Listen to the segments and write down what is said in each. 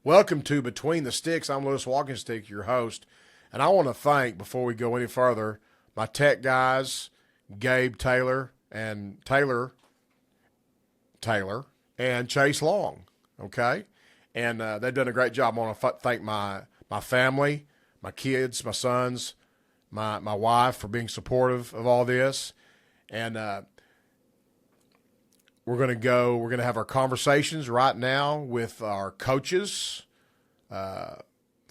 Welcome to Between the Sticks. I'm Lewis Walkenstick, your host. And I want to thank, before we go any further, my tech guys, Gabe Taylor, and Chase Long. Okay? And they've done a great job. I want to thank my family, my kids, my sons, my wife for being supportive of all this. And we're going to have our conversations right now with our coaches, 4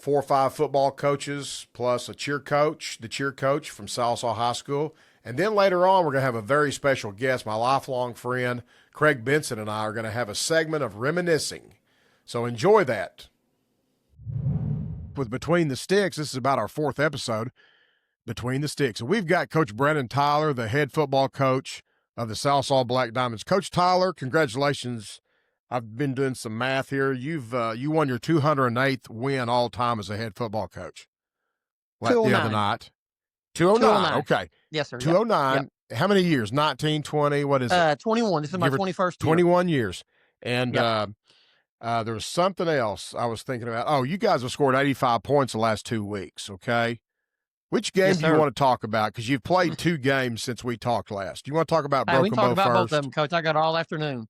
or 5 football coaches, plus the cheer coach from Sallisaw High School. And then later on, we're going to have a very special guest. My lifelong friend, Craig Benson, and I are going to have a segment of reminiscing. So enjoy that. With Between the Sticks, this is about our 4th episode, Between the Sticks. And we've got Coach Brennan Tyler, the head football coach of the Sallisaw Black Diamonds. Coach Tyler, congratulations. I've been doing some math here. You won your 208th win all time as a head football coach. The other night. 209. Okay. Yes, sir. 209. Yep. How many years? 19, 20, what is it? 21. This is my 21st year. 21 years. And yep. There was something else I was thinking about. Oh, you guys have scored 85 points the last 2 weeks, okay? Which game do you want to talk about? Because you've played 2 games since we talked last. Do you want to talk about Broken Bow first? We can talk about both of them, Coach. I got all afternoon.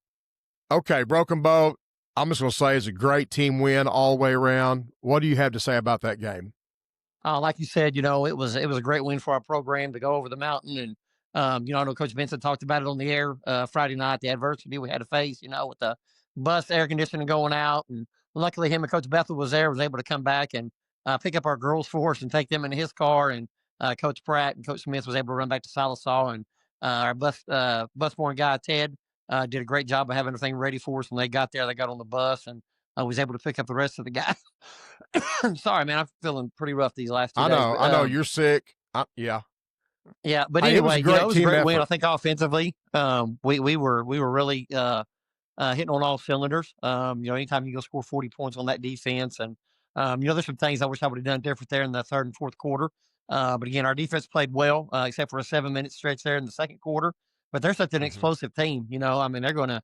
Okay, Broken Bow, I'm just going to say, is a great team win all the way around. What do you have to say about that game? Like you said, it was a great win for our program to go over the mountain. And, I know Coach Benson talked about it on the air Friday night, the adversity we had to face, with the bus air conditioning going out. And luckily him and Coach Bethel was able to come back and pick up our girls for us and take them in his car. And Coach Pratt and Coach Smith was able to run back to Sallisaw. And our busborn guy, Ted, did a great job of having everything ready for us. When they got there, they got on the bus and was able to pick up the rest of the guys. Sorry, man, I'm feeling pretty rough these last 2 days. I know you're sick. Yeah. Yeah, but anyway, it was a great win. I think offensively, we were really hitting on all cylinders. Anytime you go score 40 points on that defense, and there's some things I wish I would have done different there in the 3rd and 4th quarter. But again, our defense played well, except for a 7-minute stretch there in the 2nd quarter. But they're such an explosive team, they're going to,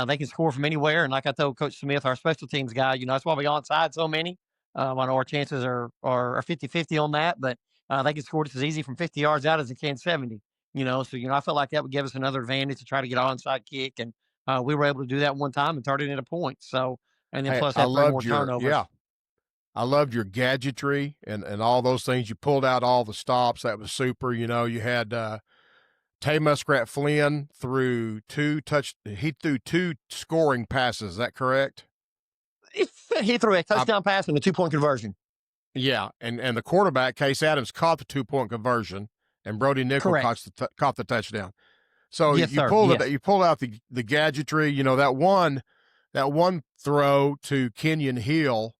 they can score from anywhere. And like I told Coach Smith, our special teams guy, that's why we onside so many. I know our chances are 50-50 on that, but they can score just as easy from 50 yards out as they can 70, So, I felt like that would give us another advantage to try to get an onside kick. And we were able to do that one time and turn it into points. So, and then plus have 3 more turnovers. Yeah. I loved your gadgetry and all those things. You pulled out all the stops. That was super. You had Tay Muskrat Flynn threw 2 scoring passes. Is that correct? He threw a touchdown pass and a 2-point conversion. Yeah, and the quarterback, Case Adams, caught the 2-point conversion, and Brody Nickel caught the touchdown. So yes, you pulled out the gadgetry. That one throw to Kenyon Hill,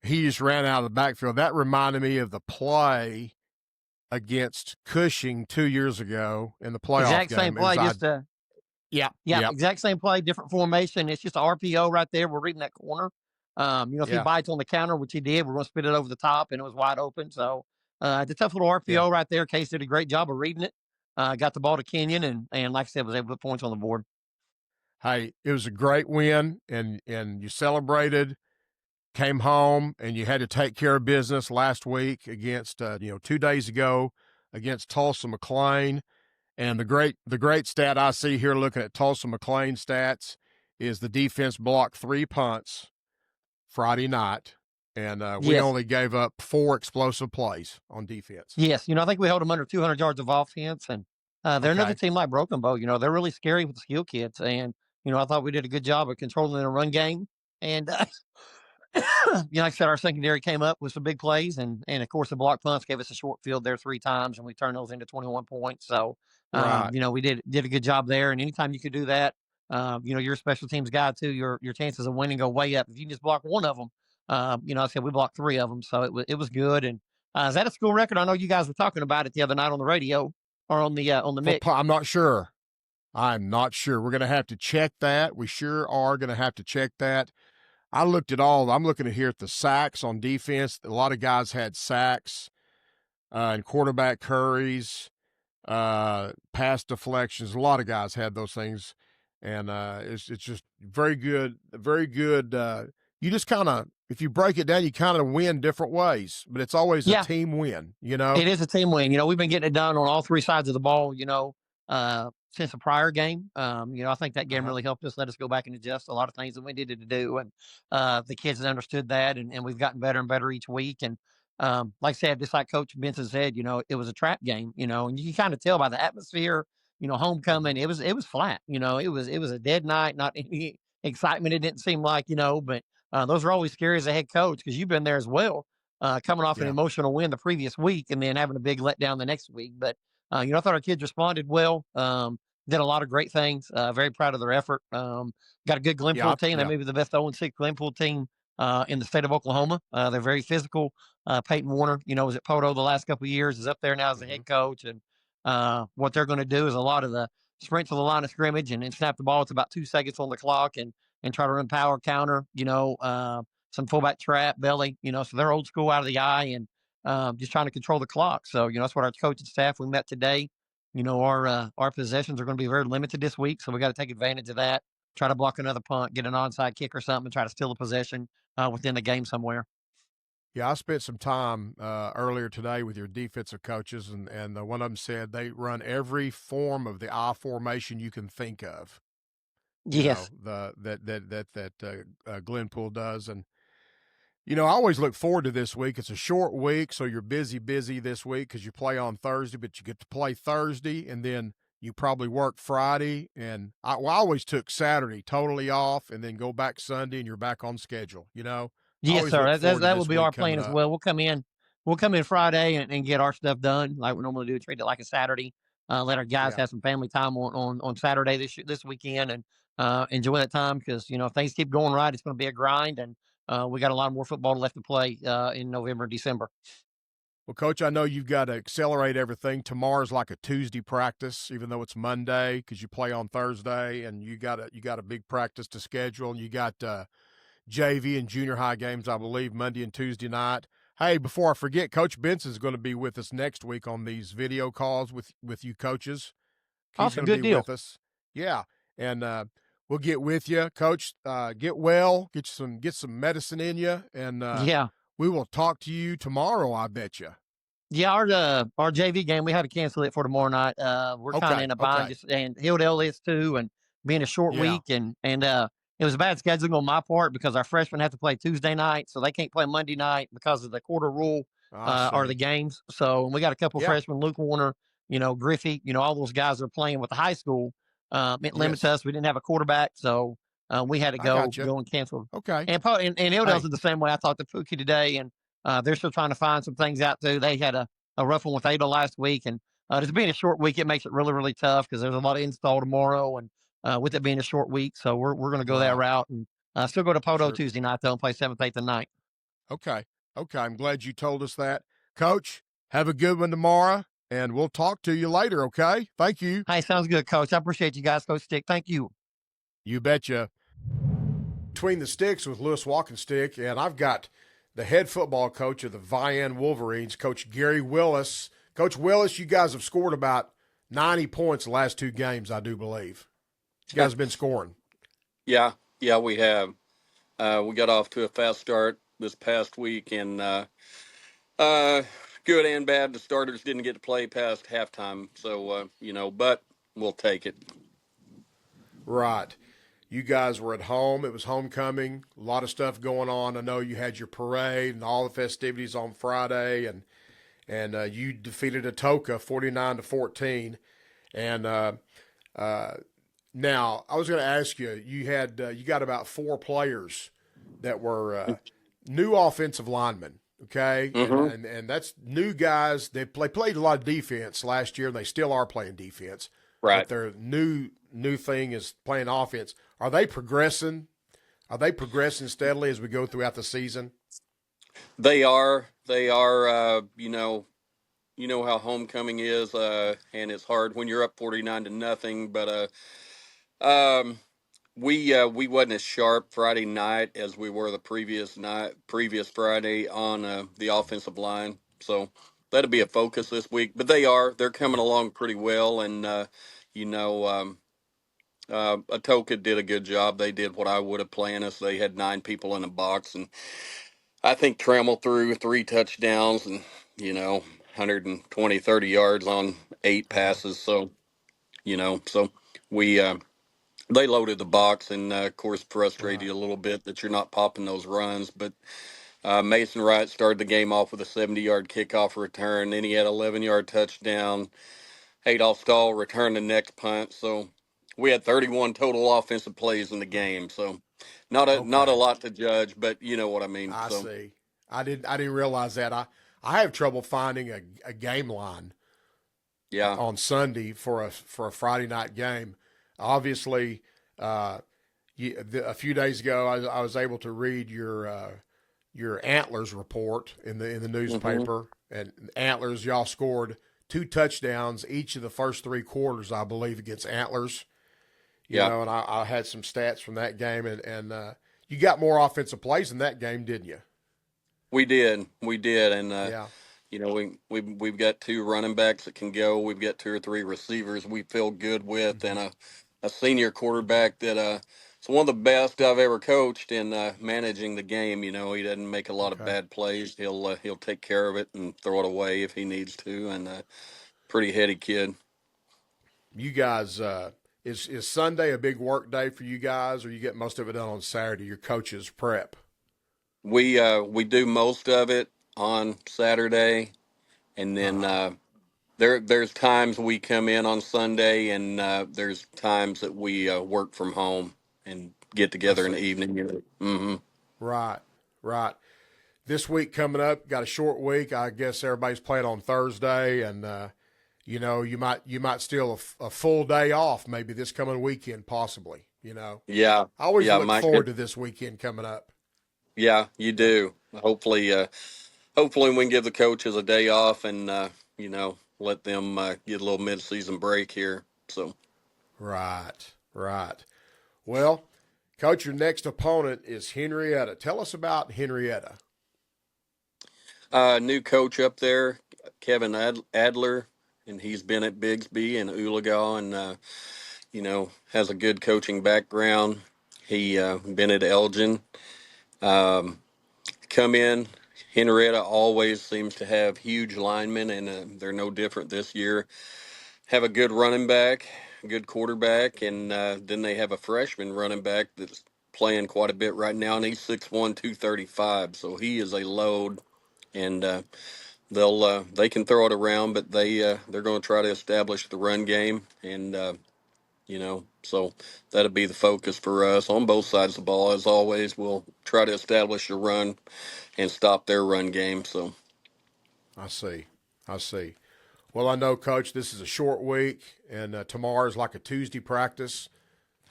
he just ran out of the backfield. That reminded me of the play against Cushing 2 years ago in the playoff exact game. Same play, exact same play, different formation. It's just an RPO right there. We're reading that corner. If he bites on the counter, which he did, we're going to spit it over the top, and it was wide open. So the tough little RPO right there. Case did a great job of reading it. Got the ball to Kenyon, and like I said, was able to put points on the board. Hey, it was a great win, and you celebrated, came home, and you had to take care of business last week against 2 days ago against Tulsa McLean. And the great stat I see here looking at Tulsa McLean stats is the defense blocked 3 punts Friday night, and we only gave up 4 explosive plays on defense. Yes, I think we held them under 200 yards of offense, and they're another team like Broken Bow. They're really scary with the skill kids, and I thought we did a good job of controlling the run game. And like I said, our secondary came up with some big plays, and of course the block punts gave us a short field there 3 times, and we turned those into 21 points. So, we did a good job there. And anytime you could do that, you're a special teams guy too. Your chances of winning go way up if you can just block one of them. I said we blocked 3 of them, so it was good. And is that a school record? I know you guys were talking about it the other night on the radio or on the mix. I'm not sure. We're going to have to check that. We sure are going to have to check that. I'm looking at here at the sacks on defense. A lot of guys had sacks and quarterback hurries, pass deflections. A lot of guys had those things. And it's just very good you just kind of, if you break it down, you kind of win different ways, but it's always a Yeah, team win, you know? it is a team win. We've been getting it done on all three sides of the ball, since the prior game. I think that game Uh-huh. really helped us, let us go back and adjust a lot of things that we needed to do. And the kids have understood that, and we've gotten better and better each week. And like I said, just like Coach Benson said, it was a trap game, and you can kind of tell by the atmosphere, homecoming, Mhm. it was flat, it was a dead night, not any excitement. It didn't seem like, but those are always scary as a head coach because you've been there as well, coming off an Yeah. emotional win the previous week and then having a big letdown the next week. But I thought our kids responded well. Did a lot of great things. Very proud of their effort. Got a good Yeah. Glenpool team. They Yeah. may be the best 0-6 Glenpool team in the state of Oklahoma. They're very physical. Peyton Warner, was at Poto the last couple of years, is up there now as the Mhm. head coach. And what they're going to do is a lot of the sprint to the line of scrimmage and snap the ball. It's about 2 seconds on the clock and try to run power counter, some fullback trap, belly, so they're old school out of the eye and just trying to control the clock. So, that's what our coaching staff, we met today. Our possessions are going to be very limited this week. So we got to take advantage of that, try to block another punt, get an onside kick or something, and try to steal a possession within the game somewhere. Yeah, I spent some time earlier today with your defensive coaches, and one of them said they run every form of the I formation you can think of. Yes. Glenpool does, and I always look forward to this week. It's a short week, so you're busy this week because you play on Thursday, but you get to play Thursday, and then you probably work Friday. And I always took Saturday totally off, and then go back Sunday, and you're back on schedule. I Yes, always look sir. forward to That will this be our week plan coming as up. well. We'll come in Friday and get our stuff done like we normally do. Treat it like a Saturday. Let our guys Yeah. have some family time on Saturday this weekend and enjoy that time because if things keep going right, it's going to be a grind and we got a lot more football left to play in November and December. Well, Coach, I know you've got to accelerate everything. Tomorrow's like a Tuesday practice, even though it's Monday, because you play on Thursday, and you got a big practice to schedule, and you got JV and junior high games, I believe, Monday and Tuesday night. Hey, before I forget, Coach Benson's going to be with us next week on these video calls with you coaches. He's Awesome, going to good be deal. with us. Yeah, and we'll get with you, Coach. Get well, get some medicine in you, and Yeah. we will talk to you tomorrow. I bet you. Yeah, our JV game, we had to cancel it for tomorrow night. We're kind of Okay. in a bind, Okay. just and Hildale is too, and being a short Yeah. week, and it was a bad scheduling on my part because our freshmen have to play Tuesday night, so they can't play Monday night because of the quarter rule I or the see. games. So we got a couple Yeah. freshmen, Luke Warner, Griffey, all those guys are playing with the high school. It limits Yes. us. We didn't have a quarterback, so we had to I go got you. go and cancel. Okay. And Hildale's Hey. is the same way. I talked to Pookie today, and they're still trying to find some things out too. They had a rough one with Ada last week, and just being a short week, it makes it really, really tough because there's a lot of install tomorrow, and with it being a short week, so we're going to go that Right. route and still go to Poto Sure. Tuesday night though and play 7th, 8th, and 9th. Okay. Okay. I'm glad you told us that. Coach, have a good one tomorrow, and we'll talk to you later, okay? Thank you. Hey, sounds good, Coach. I appreciate you guys, Coach Stick. Thank you. You betcha. Between the Sticks with Lewis Walkenstick, and I've got the head football coach of the Vian Wolverines, Coach Gary Willis. Coach Willis, you guys have scored about 90 points the last two games, I do believe. You guys have been scoring. Yeah, we have. We got off to a fast start this past week, and good and bad. The starters didn't get to play past halftime, so but we'll take it. Right. You guys were at home. It was homecoming. A lot of stuff going on. I know you had your parade and all the festivities on Friday, and you defeated Atoka 49-14. And now I was going to ask you. You got about four players that were new offensive linemen. Okay, and, Mm-hmm. and and that's new guys. They played a lot of defense last year, and they still are playing defense. But Right. their new thing is playing offense. Are they progressing? Are they progressing steadily as we go throughout the season? They are. They are. You know how homecoming is, and it's hard when you're up 49-0. But we wasn't as sharp Friday night as we were the previous Friday on the offensive line. So that'll be a focus this week. But they're coming along pretty well, and you know, Atoka did a good job. They did what I would have planned us. They had 9 people in the box, and I think Trammell threw 3 touchdowns and 120, 30 yards on 8 passes. So so we they loaded the box, and of course frustrated Right. you a little bit that you're not popping those runs. But Mason Wright started the game off with a 70-yard kickoff return. Then he had 11-yard touchdown. Adolph Stahl returned the next punt. So we had 31 total offensive plays in the game. So not a Okay. lot to judge, but you know what I mean. I So see. I didn't realize that. I have trouble finding a game line yeah. on Sunday for a Friday night game. Obviously, a few days ago, I was able to read your Antlers report in the Hmm. newspaper, and Antlers, y'all scored 2 touchdowns each of the first 3 quarters, I believe, against Antlers. Yeah. And I had some stats from that game, and you got more offensive plays in that game, didn't you? We did, and Yeah. we've got 2 running backs that can go. We've got 2 or 3 receivers we feel good with, Mm-hmm. and a senior quarterback that is one of the best I've ever coached in managing the game. He doesn't make a lot of Okay. bad plays. He'll take care of it and throw it away if he needs to, and pretty heady kid. You guys, is Sunday a big work day for you guys, or you get most of it done on Saturday? Your coaches prep. We do most of it on Saturday, and Uh then huh. there's times we come in on Sunday, and there's times that we work from home and get I together in the see. evening. Hmm. Right. Right. This week coming up, got a short week. I guess everybody's playing on Thursday, and you might steal a full day off maybe this coming weekend, possibly. Yeah, I always yeah, look my forward kid. to this weekend coming up. Yeah, you Uh, do. Hopefully we can give the coaches a day off and let them get a little mid-season break here. So right, right. Well, Coach, your next opponent is Henrietta. Tell us about Henrietta. new coach up there, Kevin Adler, and he's been at Bigsby and Oologah, and has a good coaching background. He been at Elgin. Um, Come in. Henrietta always seems to have huge linemen, and they're no different this year. Have a good running back, a good quarterback, and then they have a freshman running back that's playing quite a bit right now, and he's 6'1", 235. So he is a load, and they can throw it around, but they're going to try to establish the run game, and so that'll be the focus for us on both sides of the ball. As always, we'll try to establish the run and stop their run game. So I see. I see. Well, I know, Coach, this is a short week, and tomorrow is like a Tuesday practice,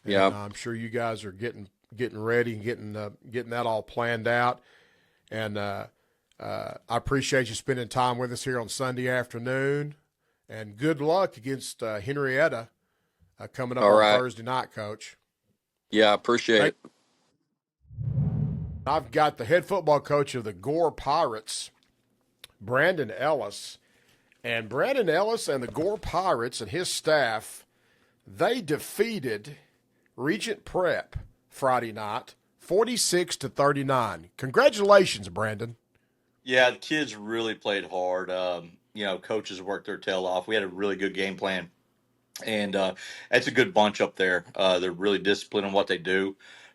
and yeah, I'm sure you guys are getting ready and getting that all planned out. And I appreciate you spending time with us here on Sunday afternoon. And good luck against Henrietta coming up all on right, Thursday night, Coach. yeah, appreciate Thank. it. I've got the head football coach of the Gore Pirates, Brandon Ellis. And Brandon Ellis and the Gore Pirates and his staff, they defeated Regent Prep Friday night, 46-39. Congratulations, Brandon. Yeah, the kids really played hard. Coaches worked their tail off. We had a really good game plan, and it's a good bunch up there. They're really disciplined in what they do,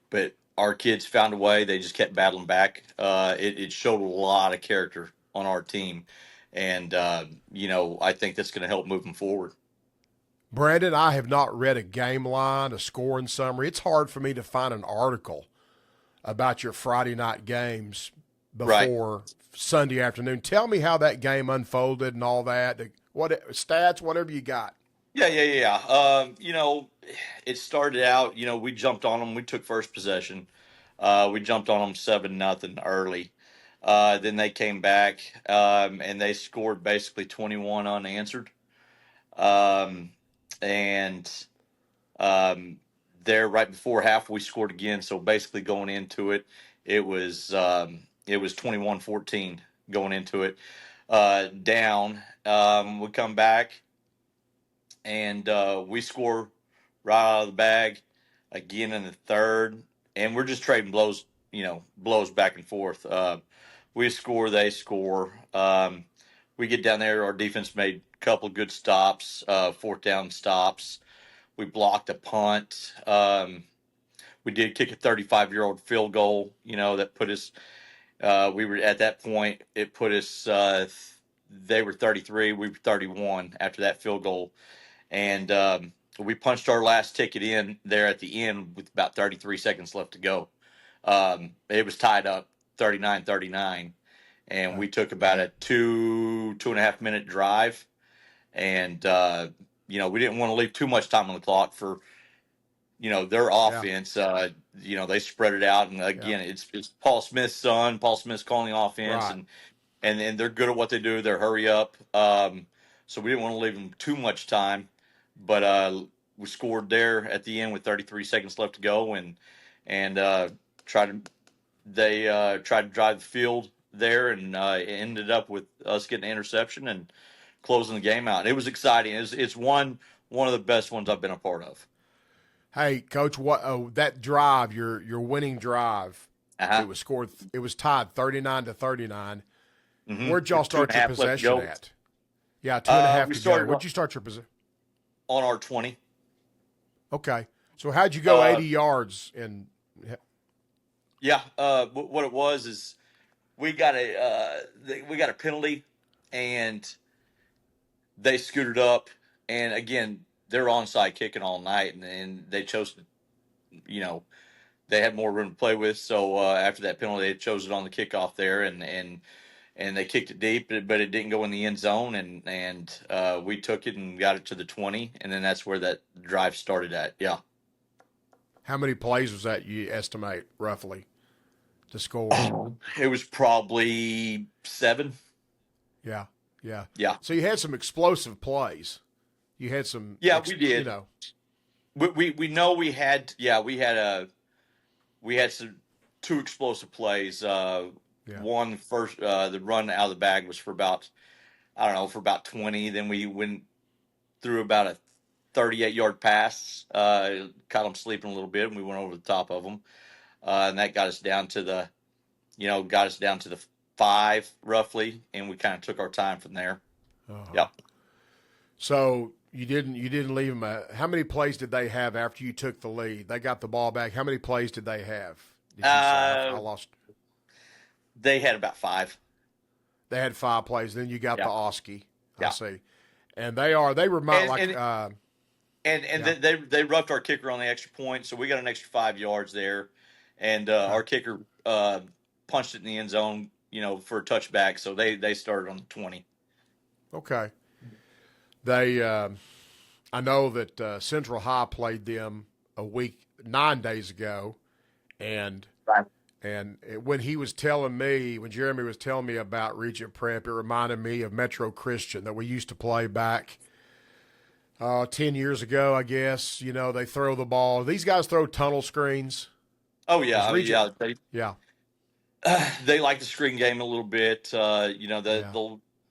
but our kids found a way. They just kept battling back. It showed a lot of character on our team, and I think that's going to help moving forward. Brandon, I have not read a game line, a scoring summary. It's hard for me to find an article about your Friday night games Right. before Sunday afternoon. Tell me how that game unfolded and all that. What stats, whatever you got. Yeah. It started out. We jumped on them. We took first possession. We jumped on them 7-0 early. Then they came back and they scored basically 21 unanswered. Um, and um, there right before half we scored again. So basically going into it, it was 21-14 going into it. Down. We come back and we score right out of the bag, again in the third, and we're just trading blows, blows back and forth. We score, they score. We get down there. Our defense made a couple of good stops, fourth down stops. We blocked a punt. We did kick a 35-year-old field goal, that put us. We were at that point. It put us. They were 33. We were 31 after that field goal, and we punched our last ticket in there at the end with about 33 seconds left to go. It was tied up 39-39, and we took about a 2.5 minute drive, and we didn't want to leave too much time on the clock for their offense. They spread it out, and again, it's Paul Smith's son. Paul Smith's calling the offense, Right. and they're good at what they do. They're hurry up. So we didn't want to leave them too much time, but we scored there at the end with 33 seconds left to go, and they tried to drive the field there, and it ended up with us getting an interception and closing the game out. It was exciting. It's one of the best ones I've been a part of. Hey, Coach, that drive, your winning drive, it was scored. It was tied 39-39. Mm-hmm. Where'd y'all start your possession at? Yeah, 2.5 to go. Where'd you start your possession? On our 20. Okay, so how'd you go 80 yards in? Yeah, what it was is we got a penalty, and they scooted up, and again, they're onside kicking all night, and they chose to, they had more room to play with. So after that penalty, they chose it on the kickoff there, and they kicked it deep, but it didn't go in the end zone, and we took it and got it to the 20, and then that's where that drive started at. Yeah. How many plays was that you estimate roughly to score? It was probably 7. Yeah. Yeah. So you had some explosive plays. You had some. Yeah, we did. We know we had. Yeah, we had some 2 explosive plays. One first, the run out of the bag was for about 20. Then we went through about a 38-yard pass, caught them sleeping a little bit, and we went over the top of them, and that got us down to the 5 roughly, and we kind of took our time from there. Yeah. So you didn't leave them. How many plays did they have after you took the lead? They got the ball back. How many plays did they have? Did you say? I lost. They had about 5. They had 5 plays. Then you got the Oski. Yeah. I see. And they remind they roughed our kicker on the extra point, so we got an extra 5 yards there, and our kicker punched it in the end zone, for a touchback. So they started on the 20. Okay. They, I know that Central High played them 9 days ago, and when Jeremy was telling me about Regent Prep, it reminded me of Metro Christian that we used to play back 10 years ago, I guess. They throw the ball. These guys throw tunnel screens. Oh, yeah. Yeah. They like the screen game a little bit.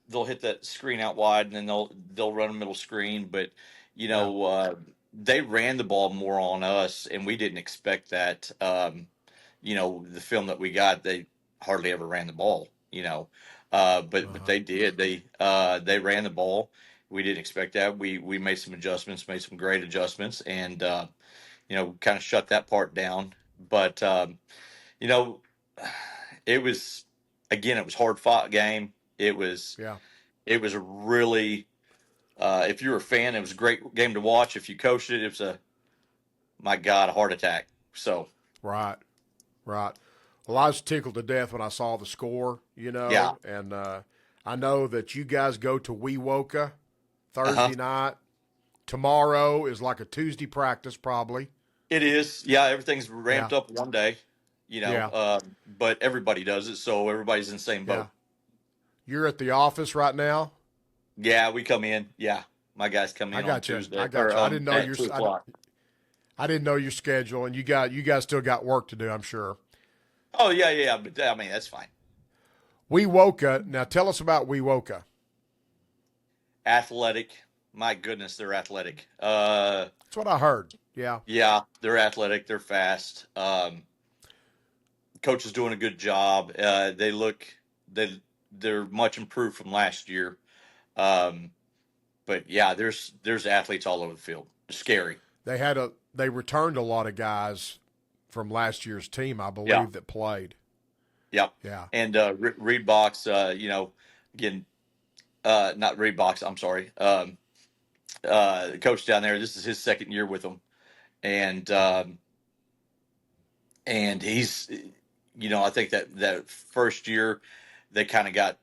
They'll hit that screen out wide, and then they'll run a middle screen. But they ran the ball more on us, and we didn't expect that. The film that we got, they hardly ever ran the ball. But they did. They ran the ball. We didn't expect that. We made some adjustments, made some great adjustments, and kind of shut that part down. But it was a hard fought game. It was a really, if you were a fan, it was a great game to watch. If you coached it, it was my God, a heart attack. So right. Well, I was tickled to death when I saw the score. Yeah. And I know that you guys go to Wewoka Thursday night. Tomorrow is like a Tuesday practice, probably. It is. Yeah, everything's ramped up one day. But everybody does it, so everybody's in the same boat. You're at the office right now? Yeah, we come in. Yeah, my guys come in on Tuesday. I got you. I didn't know I didn't know your schedule, and you guys still got work to do, I'm sure. Oh yeah, but I mean that's fine. Wewoka. Now tell us about Wewoka. Athletic. My goodness, they're athletic. That's what I heard. Yeah. Yeah, they're athletic. They're fast. Coach is doing a good job. They they're much improved from last year. Um, but yeah, there's athletes all over the field. It's scary. They returned a lot of guys from last year's team, I Yeah, believe, that played. yeah. Yeah. And Reed Box, again, not Reed Box. I'm sorry. The coach down there. This is his second year with them, and he's, I think that first year they kind of got,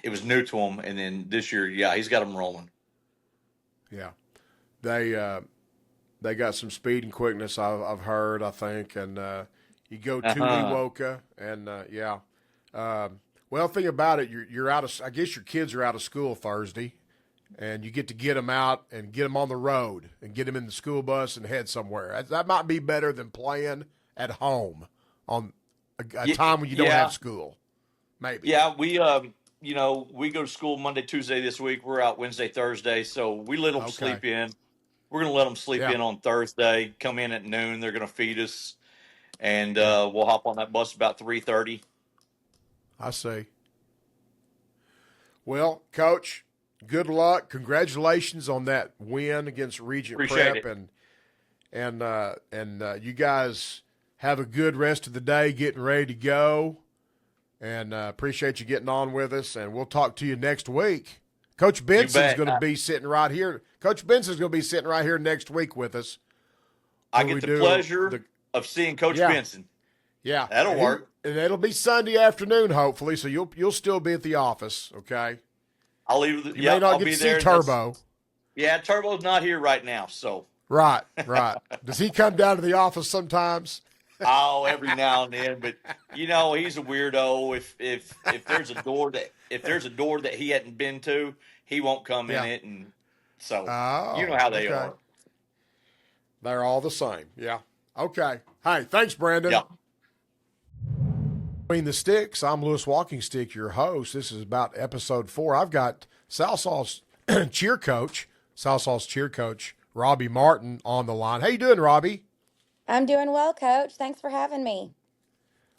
it was new to him, and then this year, yeah, he's got them rolling. Yeah. They got some speed and quickness, I've heard, I think. And you go to Wewoka, and yeah. Well, thing about it, you're out of. I guess your kids are out of school Thursday, and you get them out and get them on the road and get them in the school bus and head somewhere. That might be better than playing at home on a time when you don't have school. Maybe. Yeah, we we go to school Monday, Tuesday this week. We're out Wednesday, Thursday, so we let them sleep in. We're going to let them sleep in on Thursday. Come in at noon. They're going to feed us, and we'll hop on that bus about 3:30. I see. Well, Coach, good luck. Congratulations on that win against Regent Appreciate Prep, it. and you guys have a good rest of the day, getting ready to go. And appreciate you getting on with us, and we'll talk to you next week. Coach Benson's going to be sitting right here. Coach Benson's going to be sitting right here next week with us. I get the pleasure of seeing Coach Benson. Yeah, that'll work. And it'll be Sunday afternoon, hopefully. So you'll still be at the office, okay? I'll leave. You may not get to see Turbo. Yeah, Turbo's not here right now, so. Right. Does he come down to the office sometimes? Oh, every now and then, but he's a weirdo. If there's a door that he hadn't been to, he won't come in it, and so you know how they are. They're all the same. Yeah. Okay. Hey, thanks, Brandon. Yeah. Between the Sticks, I'm Lewis Walking Stick, your host. This is about episode 4. I've got Salsaw's cheer coach, Robbie Martin, on the line. How you doing, Robbie? I'm doing well, Coach. Thanks for having me.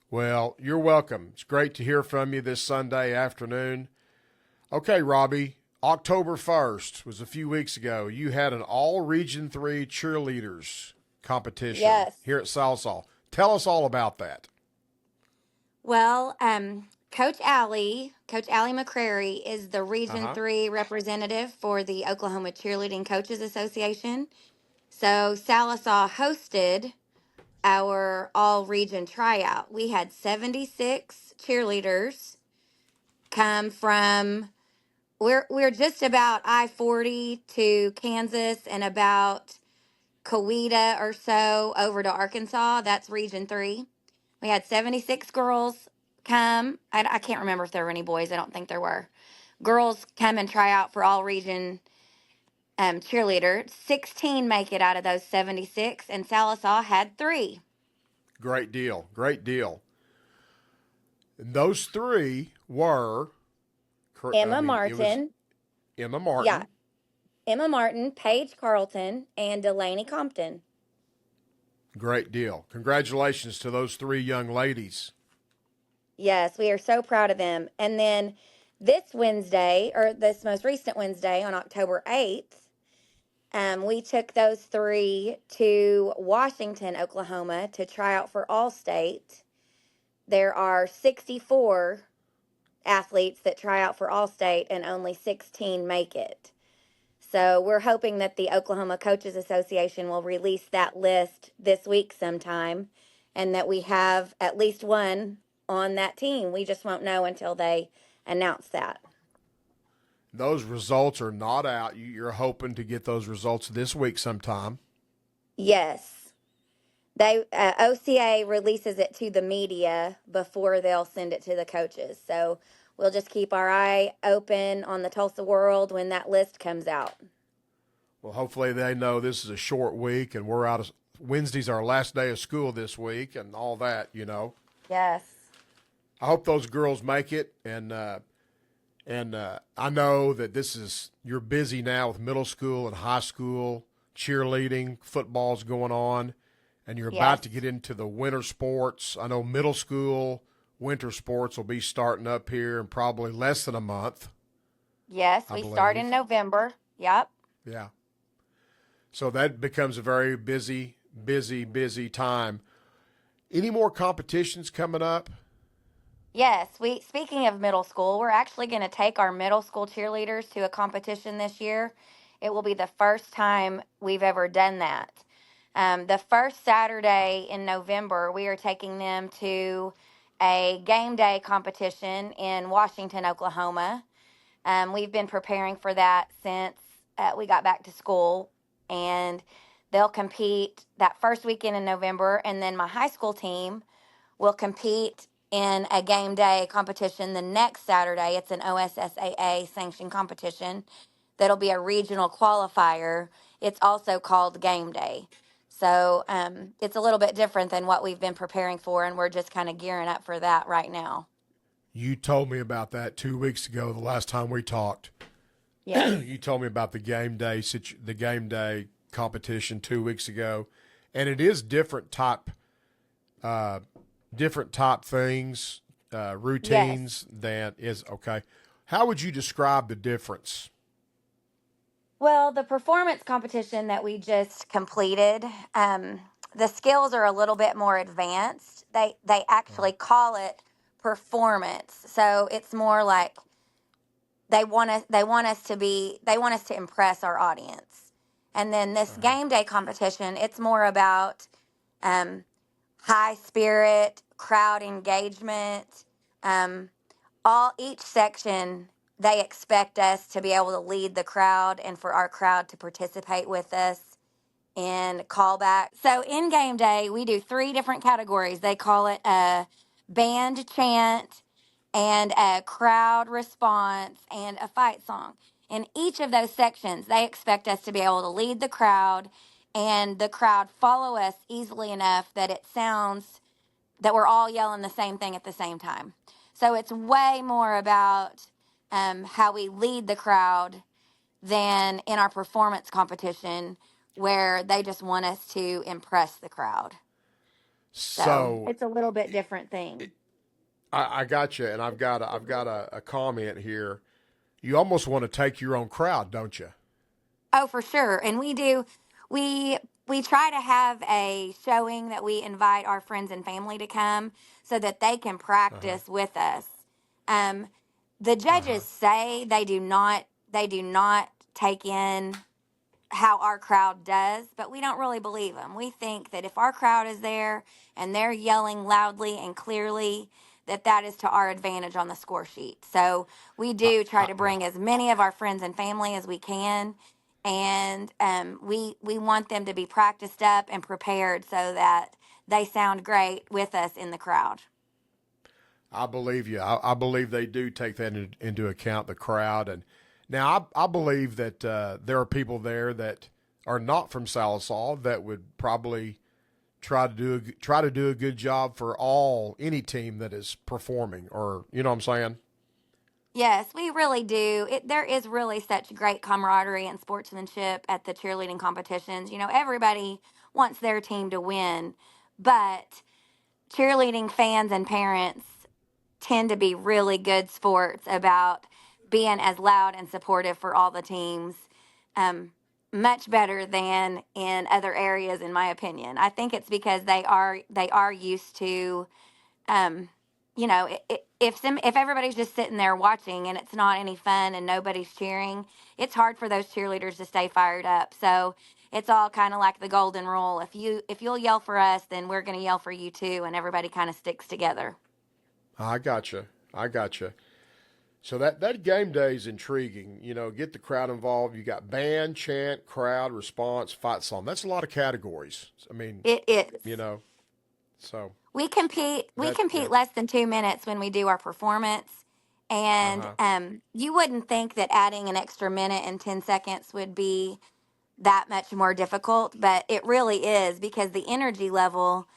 Well, you're welcome. It's great to hear from you this Sunday afternoon. Okay, Robbie, October 1st was a few weeks ago. You had an all Region 3 cheerleaders competition here at Salsaw. Tell us all about that. Well, Coach Allie McCrary is the Region 3 representative for the Oklahoma Cheerleading Coaches Association. So Sallisaw hosted our all-region tryout. We had 76 cheerleaders come from, we're just about I-40 to Kansas and about Coweta or so over to Arkansas. That's Region 3. We had 76 girls come. I can't remember if there were any boys. I don't think there were. Girls come and try out for all region cheerleader. 16 make it out of those 76, and Sallisaw had 3. Great deal. And those 3 were Emma Martin. Yeah. Emma Martin, Paige Carlton, and Delaney Compton. Great deal. Congratulations to those 3 young ladies. Yes, we are so proud of them. And then this Wednesday, or this most recent Wednesday on October 8th, we took those 3 to Washington, Oklahoma to try out for All-State. There are 64 athletes that try out for All-State and only 16 make it. So we're hoping that the Oklahoma Coaches Association will release that list this week sometime and that we have at least one on that team. We just won't know until they announce that. Those results are not out. You're hoping to get those results this week sometime. Yes. They OCA releases it to the media before they'll send it to the coaches. So we'll just keep our eye open on the Tulsa World when that list comes out. Well, hopefully they know this is a short week and we're out of Wednesday's our last day of school this week and all that, Yes. I hope those girls make it, and I know that you're busy now with middle school and high school cheerleading, football's going on, and you're Yes. about to get into the winter sports. I know middle school winter sports will be starting up here in probably less than a month. Yes, I we believe. start in November. Yep. Yeah. So that becomes a very busy time. Any more competitions coming up? Yes, speaking of middle school, we're actually going to take our middle school cheerleaders to a competition this year. It will be the first time we've ever done that. The first Saturday in November, we are taking them to a game day competition in Washington, Oklahoma. We've been preparing for that since we got back to school, and they'll compete that first weekend in November. And then my high school team will compete in a game day competition the next Saturday. It's an OSSAA sanctioned competition that'll be a regional qualifier. It's also called game day. So it's a little bit different than what we've been preparing for, and we're just kind of gearing up for that right now. You told me about that 2 weeks ago, the last time we talked. Yeah. You told me about the game day competition 2 weeks ago, and it is different type things, routines. Yes. That is okay. How would you describe the difference? Well, the performance competition that we just completed, the skills are a little bit more advanced. They actually call it performance, so it's more like they want us to impress our audience. And then this game day competition, it's more about um, high spirit, crowd engagement. Each section, they expect us to be able to lead the crowd and for our crowd to participate with us in callback. So in game day, we do 3 different categories. They call it a band chant and a crowd response and a fight song. In each of those sections, they expect us to be able to lead the crowd and the crowd follow us easily enough that it sounds that we're all yelling the same thing at the same time. So it's way more about how we lead the crowd than in our performance competition where they just want us to impress the crowd. So it's a little bit different thing. I got you, and I've got a comment here. You almost want to take your own crowd, don't you? Oh, for sure. And we do. We try to have a showing that we invite our friends and family to come so that they can practice with us. Um, the judges say they do not take in how our crowd does, but we don't really believe them. We think that if our crowd is there and they're yelling loudly and clearly, that is to our advantage on the score sheet. So we do try to bring as many of our friends and family as we can, and we want them to be practiced up and prepared so that they sound great with us in the crowd. I believe you. I believe they do take that into account, the crowd. And now I believe that there are people there that are not from Salisaw that would probably try to do a good job for any team that is performing, or you know what I'm saying? Yes, we really do. There is really such great camaraderie and sportsmanship at the cheerleading competitions. You know, everybody wants their team to win, but cheerleading fans and parents tend to be really good sports about being as loud and supportive for all the teams. Um, Much better than in other areas, in my opinion. I think it's because they are used to, um, if everybody's just sitting there watching and it's not any fun and nobody's cheering, it's hard for those cheerleaders to stay fired up. So it's all kind of like the golden rule. If you'll yell for us, then we're going to yell for you too, and everybody kind of sticks together. I got you. So that game day is intriguing. You know, get the crowd involved. You got band, chant, crowd, response, fight song. That's a lot of categories. I mean, It is. you know, so We compete. We compete less than 2 minutes when we do our performance, and you wouldn't think that adding an extra minute and 10 seconds would be that much more difficult, but it really is because the energy level.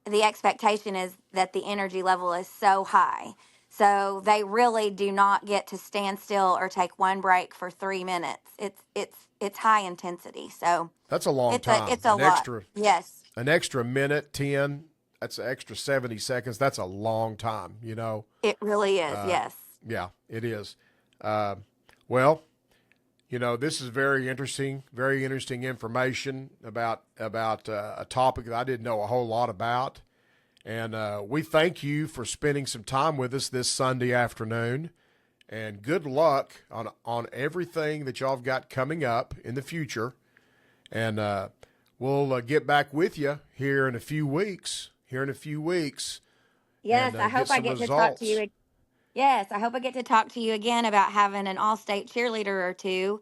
The expectation is that the energy level is so high. So they really do not get to stand still or take one break for 3 minutes. It's high intensity. So That's a long time. it's a lot. Yes. An extra minute, 10, that's an extra 70 seconds. That's a long time, you know. It really is, yes. Yeah, it is. Well, you know, this is very interesting information about a topic that I didn't know a whole lot about. And we thank you for spending some time with us this Sunday afternoon. And good luck on everything that y'all have got coming up in the future. And we'll get back with you here in a few weeks. Yes, and, I hope I get to talk to you. Yes, I hope I get to talk to you again about having an all-state cheerleader or two.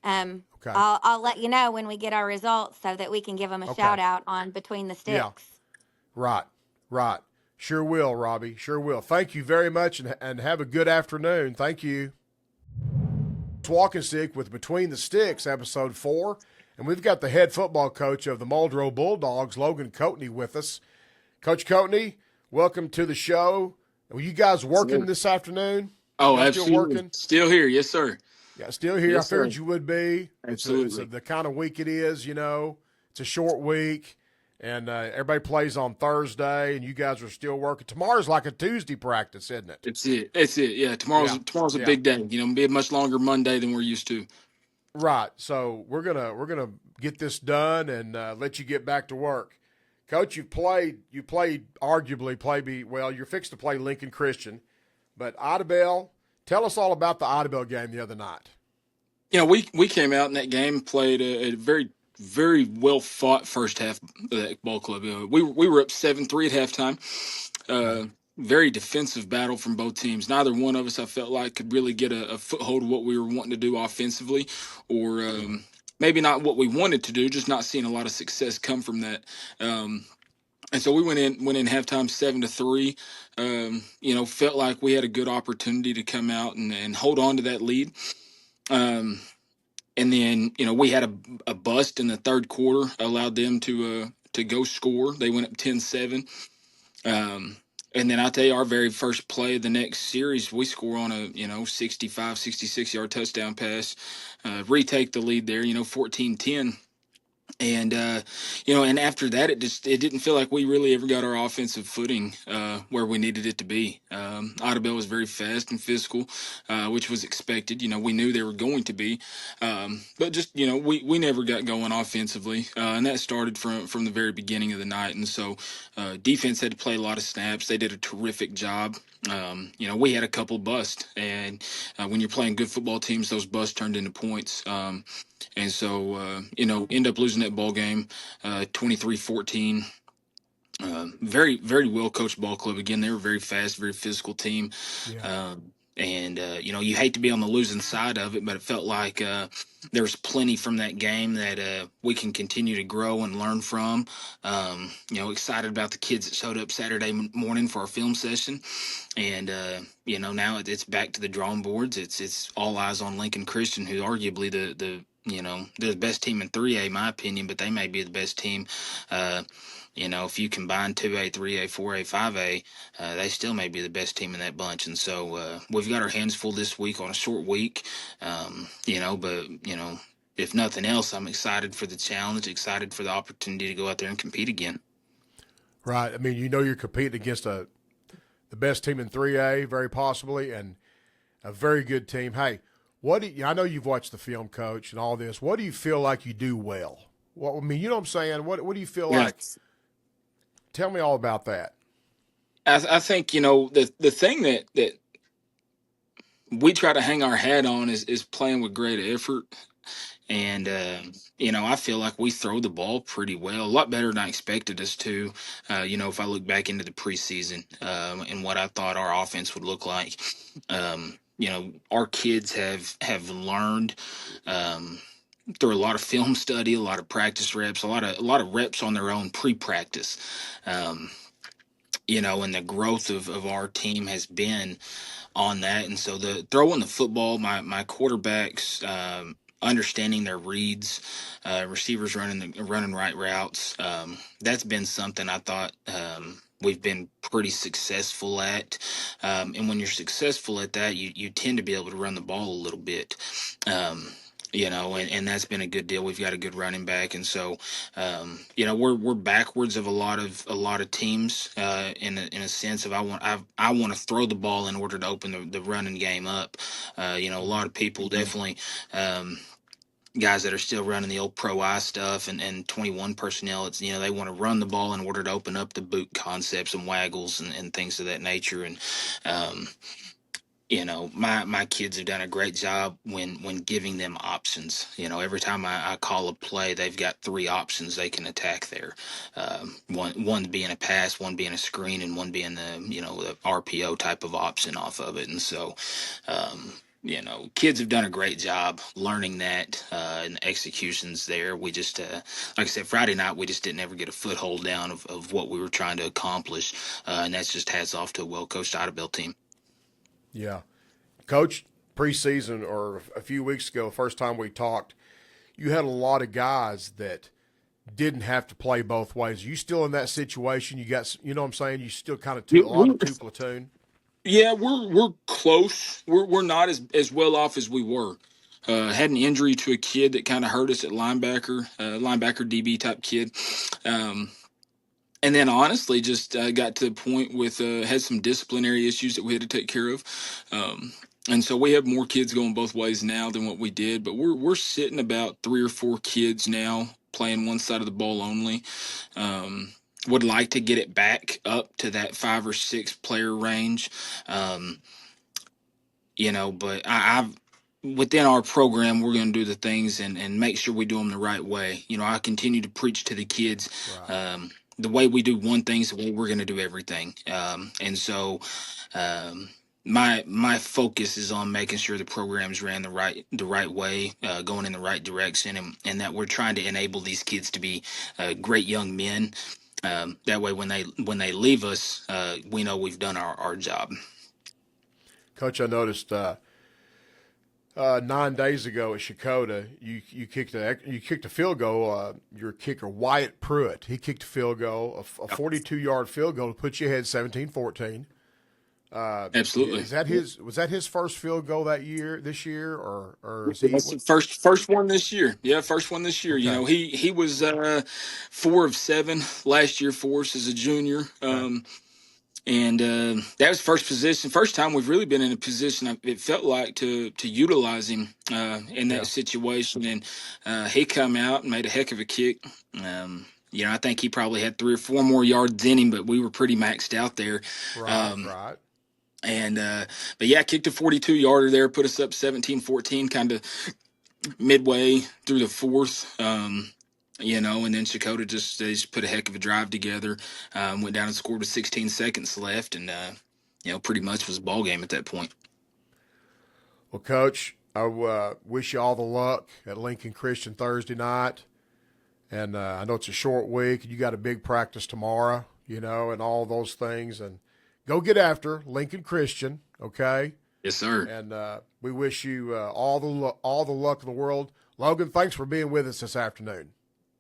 Okay. I'll let you know when we get our results so that we can give them a shout out on Between the Sticks. Yeah. Right. Sure will, Robbie. Sure will. Thank you very much, and have a good afternoon. Thank you. It's Walking Stick with Between the Sticks, episode 4. And we've got the head football coach of the Muldrow Bulldogs, Logan Coatney, with us. Coach Coatney, welcome to the show. Are you guys working this afternoon? Oh, absolutely. Still working? Still here, yes, sir. Yeah, still here. Yes, I figured you would be. Absolutely. It's the kind of week it is, you know. It's a short week. And everybody plays on Thursday, and you guys are still working. Tomorrow's like a Tuesday practice, isn't it? It's it. Yeah, tomorrow's a big day. You know, be a much longer Monday than we're used to. Right. So we're gonna get this done and let you get back to work, Coach. You're fixed to play Lincoln Christian, but Idabel. Tell us all about the Idabel game the other night. You know, we came out in that game and played a very, very well fought first half of that ball club. We were up 7-3 at halftime. Very defensive battle from both teams. Neither one of us, I felt like, could really get a foothold of what we were wanting to do offensively, or maybe not what we wanted to do, just not seeing a lot of success come from that. And so we went in halftime 7-3. You know, felt like we had a good opportunity to come out and hold on to that lead. And then, you know, we had a bust in the third quarter, allowed them to go score. They went up 10-7. And then I tell you, our very first play of the next series, we score on a 65, 66-yard touchdown pass, retake the lead there, 14-10. And, and after that, it didn't feel like we really ever got our offensive footing where we needed it to be. Idabel was very fast and physical, which was expected. You know, we knew they were going to be. But just, we never got going offensively. And that started from the very beginning of the night. And so defense had to play a lot of snaps. They did a terrific job. We had a couple busts. And when you're playing good football teams, those busts turned into points. And so, end up losing that ball game, 23-14. Very, very well coached ball club. Again, they were very fast, very physical team. Yeah. You hate to be on the losing side of it, but it felt like there's plenty from that game that we can continue to grow and learn from. Excited about the kids that showed up Saturday morning for our film session. And, now it's back to the drawing boards. It's all eyes on Lincoln Christian, who arguably they're the best team in 3A, in my opinion, but they may be the best team. If you combine 2A, 3A, 4A, 5A, they still may be the best team in that bunch. And so we've got our hands full this week on a short week, if nothing else, I'm excited for the challenge, excited for the opportunity to go out there and compete again. Right. I mean, you're competing against the best team in 3A, very possibly, and a very good team. Hey, I know you've watched the film, Coach, and all this. What do you feel like you do well? You know what I'm saying? What do you feel like? Tell me all about that. I think, the thing that we try to hang our hat on is playing with great effort. And, I feel like we throw the ball pretty well, a lot better than I expected us to. If I look back into the preseason and what I thought our offense would look like, our kids have learned through a lot of film study, a lot of practice reps, a lot of reps on their own pre-practice. And the growth of our team has been on that. And so the throwing the football, my quarterbacks, understanding their reads, receivers running right routes. That's been something I thought we've been pretty successful at. And when you're successful at that, you tend to be able to run the ball a little bit. And that's been a good deal. We've got a good running back, and so we're backwards of a lot of teams in a sense of I want to throw the ball in order to open the running game up. A lot of people definitely. Guys that are still running the old pro eye stuff and 21 personnel, it's they want to run the ball in order to open up the boot concepts and waggles and things of that nature. And my kids have done a great job when giving them options. Every time I call a play, they've got 3 options they can attack there. One being a pass, one being a screen, and one being the RPO type of option off of it. And so kids have done a great job learning that, and the executions there. We just, like I said, Friday night, we just didn't ever get a foothold down of what we were trying to accomplish. And that's just hats off to a well-coached Idabel team. Yeah. Coach, preseason or a few weeks ago, the first time we talked, you had a lot of guys that didn't have to play both ways. Are you still in that situation? You got, you know what I'm saying? You still kind of a lot of two platoon? Yeah, we're close. We're not as well off as we were. Had an injury to a kid that kind of hurt us at linebacker DB type kid. And then honestly, just got to the point with had some disciplinary issues that we had to take care of. And so we have more kids going both ways now than what we did, but we're sitting about 3 or 4 kids now playing one side of the ball only. Would like to get it back up to that 5 or 6 player range. But I've within our program, we're going to do the things and make sure we do them the right way. I continue to preach to the kids, right. The way we do one thing is the way we're going to do everything. And so my focus is on making sure the program's ran the right way, going in the right direction, and that we're trying to enable these kids to be great young men. That way, when they leave us, we know we've done our job. Coach, I noticed 9 days ago at Shakota, you kicked a field goal. Your kicker Wyatt Pruitt, he kicked a field goal, a 42-yard field goal to put you ahead 17-14. Absolutely. Was that his first field goal this year, or is he? That's the first one this year. Yeah, first one this year. Okay. He was 4 of 7 last year for us as a junior. Okay. And that was first time we've really been in a position, it felt like, to utilize him in that situation. And he come out and made a heck of a kick. I think he probably had 3 or 4 more yards in him, but we were pretty maxed out there. Right. And but yeah, kicked a 42-yarder there, put us up 17-14, kind of midway through the fourth. And then Shakota just put a heck of a drive together. Went down and scored with 16 seconds left, and pretty much was a ball game at that point. Well, Coach, I wish you all the luck at Lincoln Christian Thursday night. And I know it's a short week. You got a big practice tomorrow, and all those things. And go get after Lincoln Christian, okay? Yes, sir. And we wish you all the luck in the world. Logan, thanks for being with us this afternoon.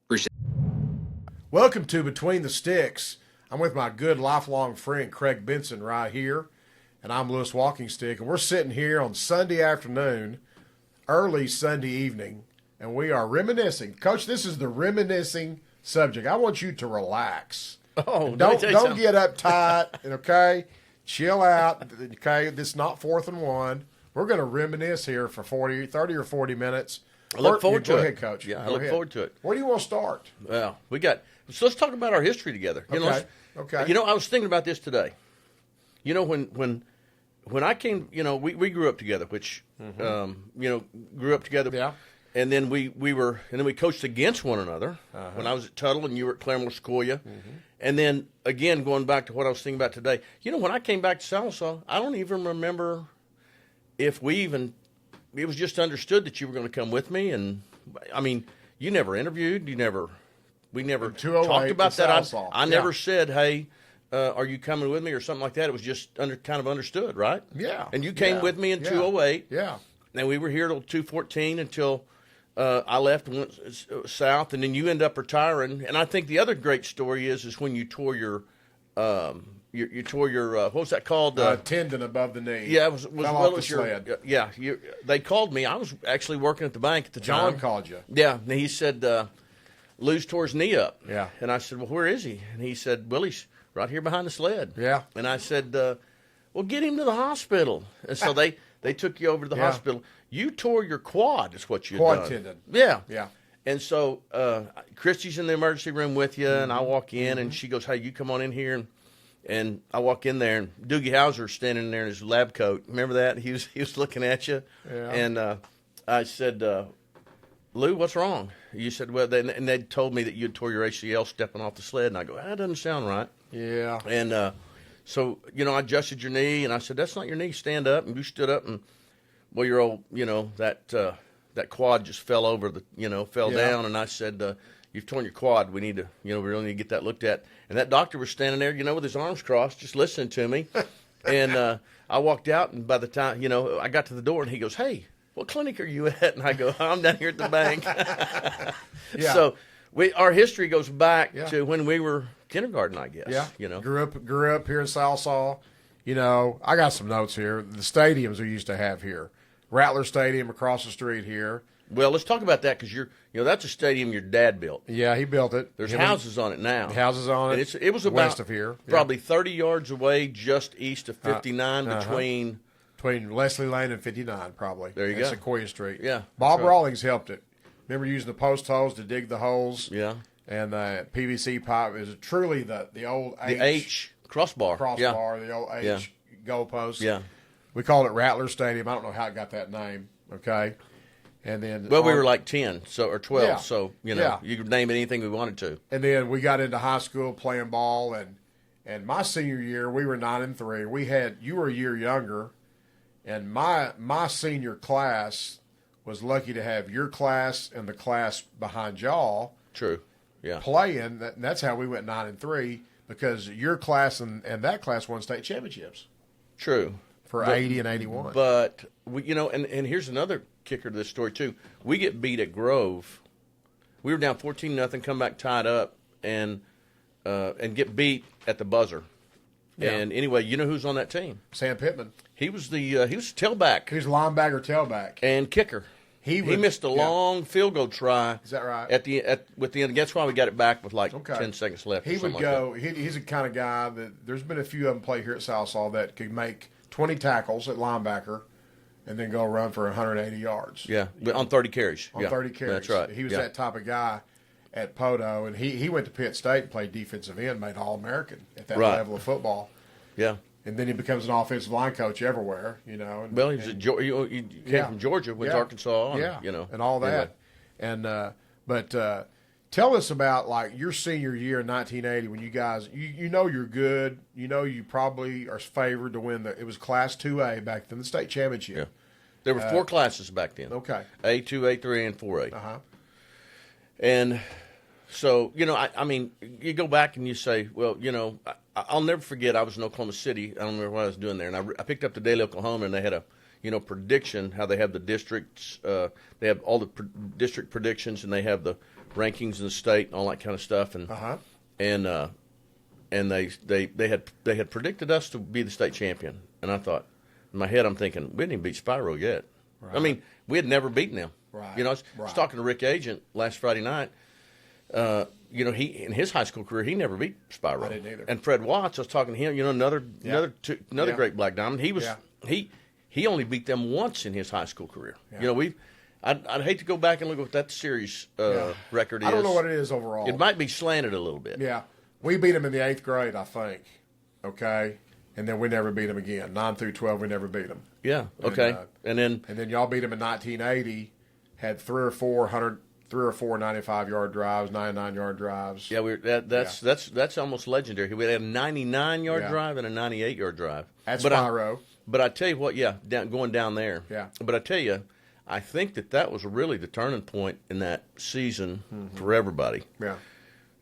Appreciate it. Welcome to Between the Sticks. I'm with my good lifelong friend Craig Benson right here, and I'm Lewis Walking Stick, and we're sitting here on Sunday afternoon, early Sunday evening, and we are reminiscing. Coach, this is the reminiscing subject. I want you to relax. Oh, don't get uptight, okay? Chill out, okay? This is not 4th and 1. We're going to reminisce here for 30 or 40 minutes. I look forward to it. Go ahead, Coach. Yeah, I look forward to it. Where do you want to start? Well, so let's talk about our history together. Okay. I was thinking about this today. When I came, we grew up together, which, grew up together. Yeah. And then we coached against one another when I was at Tuttle and you were at Claremore Sequoia. Mm-hmm. And then, again, going back to what I was thinking about today, when I came back to Sallisaw, I don't even remember if it was just understood that you were going to come with me. And, I mean, you never interviewed. We never talked about that. I never said, hey, are you coming with me or something like that. It was just kind of understood, right? Yeah. And you came with me in 208. Yeah. And we were here till 214 until I left and went south, and then you end up retiring. And I think the other great story is when you tore your you tore your what was that called? Tendon above the knee. Yeah, it was Fell off the your sled. yeah. They called me. I was actually working at the bank at the time. John called you. Yeah, and he said Lou's tore his knee up. Yeah, and I said, well, where is he? And he said, well, he's right here behind the sled. Yeah, and I said, well, get him to the hospital. And so they took you over to the hospital. You tore your quad, is what you quad tendon. Yeah, yeah. And so Christy's in the emergency room with you, and I walk in, and she goes, hey, you come on in here. And I walk in there, and Doogie Howser's standing there in his lab coat. Remember that? He was looking at you. Yeah. And I said, Lou, what's wrong? You said, well, and they told me that you had tore your ACL stepping off the sled. And I go, that doesn't sound right. Yeah. And so, I adjusted your knee, and I said, that's not your knee. Stand up. And you stood up, and, well, your old, that quad just fell over, fell down. And I said, you've torn your quad. We need to, we really need to get that looked at. And that doctor was standing there, with his arms crossed, just listening to me. And I walked out, and by the time, I got to the door, and he goes, hey, what clinic are you at? And I go, I'm down here at the bank. Yeah. So our history goes back to when we were kindergarten, I guess. Yeah. Grew up here in Salsaw. I got some notes here. The stadiums we used to have here. Rattler Stadium across the street here. Well, let's talk about that because that's a stadium your dad built. Yeah, he built it. There's houses on it now. Houses on it. And it was about west of here, probably 30 yards away, just east of 59, between Leslie Lane and 59, probably. There you and go. Sequoia Street. Yeah, Bob Rawlings helped it. Remember using the post holes to dig the holes? Yeah. And the PVC pipe is truly the old H crossbar. The old H goalpost. Yeah. We called it Rattler Stadium. I don't know how it got that name. Okay. And then we were like 10 or 12, Yeah. so you could name it anything we wanted to. And then we got into high school playing ball, and my senior year we were 9-3. You were a year younger, and my senior class was lucky to have your class and the class behind y'all. True. Yeah. Playing. That's how we went 9-3 because your class and that class won state championships. True. For 80 and 81. But we, and here's another kicker to this story too. We get beat at Grove. We were down 14-0, come back tied up, and get beat at the buzzer. Yeah. And anyway, you know who's on that team? Sam Pittman. He was the tailback. He was linebacker, tailback, and kicker. He missed a long field goal try. Is that right? With the end. That's why we got it back with 10 seconds left. He would go. He's the kind of guy that there's been a few of them play here at Southall that could make 20 tackles at linebacker, and then go run for 180 yards. Yeah, but on 30 carries. On 30 carries. That's right. He was that type of guy at Poto, and he went to Pitt State and played defensive end, made All-American at that level of football. Yeah. And then he becomes an offensive line coach everywhere, Well, he came from Georgia, went to Arkansas, and all that. Anyway. But tell us about like your senior year in 1980 when you guys, you're good, you probably are favored to win it was Class 2A back then, the state championship. Yeah. There were 4 classes back then. Okay. A2, A3, and 4A. Uh-huh. And so, I mean, you go back and you say, well, I'll never forget I was in Oklahoma City. I don't remember what I was doing there. And I picked up the Daily Oklahoma, and they had a, prediction, how they have the districts. They have all the district predictions, and they have the rankings in the state and all that kind of stuff. And and they had predicted us to be the state champion. And I thought, in my head, I'm thinking, we didn't even beat Spyro yet. Right. I mean, we had never beaten them. Right. I was talking to Rick Agent last Friday night. He in his high school career he never beat Spyro. I didn't either. And Fred Watts, I was talking to him. Another great Black Diamond. He only beat them once in his high school career. Yeah. I'd hate to go back and look at what that series record is. I don't know what it is overall. It might be slanted a little bit. Yeah, we beat them in the 8th grade, I think. Okay, and then we never beat them again. 9 through 12, we never beat them. Yeah. Okay. And then y'all beat them in 1980. Had 3 or 4 95-yard drives, 99-yard drives. Yeah, that's almost legendary. We had a 99-yard drive and a 98-yard drive. At Spyro. But I tell you what, going down there. Yeah. But I tell you, I think that was really the turning point in that season for everybody. Yeah.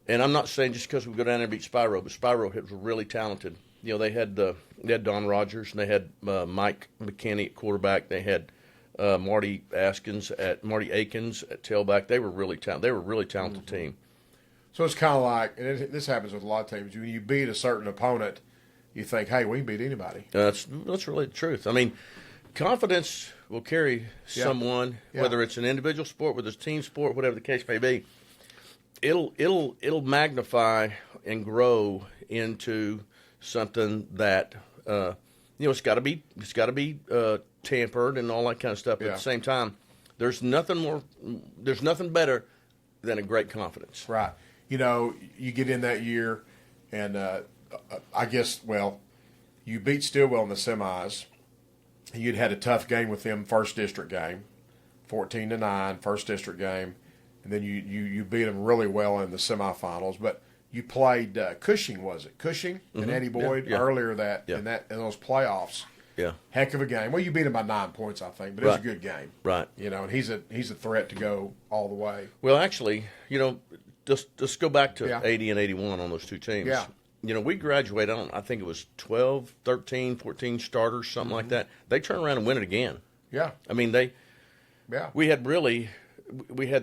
And I'm not saying just because we go down there and beat Spyro, but Spyro was really talented. They had Don Rogers, and they had Mike McKinney at quarterback. They had Marty Akins at tailback. They were really talented. They were a really talented team. So it's kind of like, and this happens with a lot of teams. When you beat a certain opponent, you think, hey, we can beat anybody. That's really the truth. I mean, confidence will carry someone, whether it's an individual sport, whether it's team sport, whatever the case may be. It'll magnify and grow into something that it's got to be tampered and all that kind of stuff. But at the same time, there's nothing better than a great confidence. Right. You get in that year, and I guess, you beat Stillwell in the semis. You'd had a tough game with them, first district game, 14-9, first district game, and then you beat them really well in the semifinals. But you played Cushing, was it? Cushing and Eddie Boyd earlier in those playoffs. Yeah. Heck of a game. Well, you beat him by 9 points, I think, but it was a good game. Right. And he's a threat to go all the way. Well, actually, just go back to 80 and 81 on those two teams. Yeah. We graduated, I think it was 12, 13, 14 starters, something like that. They turn around and win it again. Yeah. I mean, we had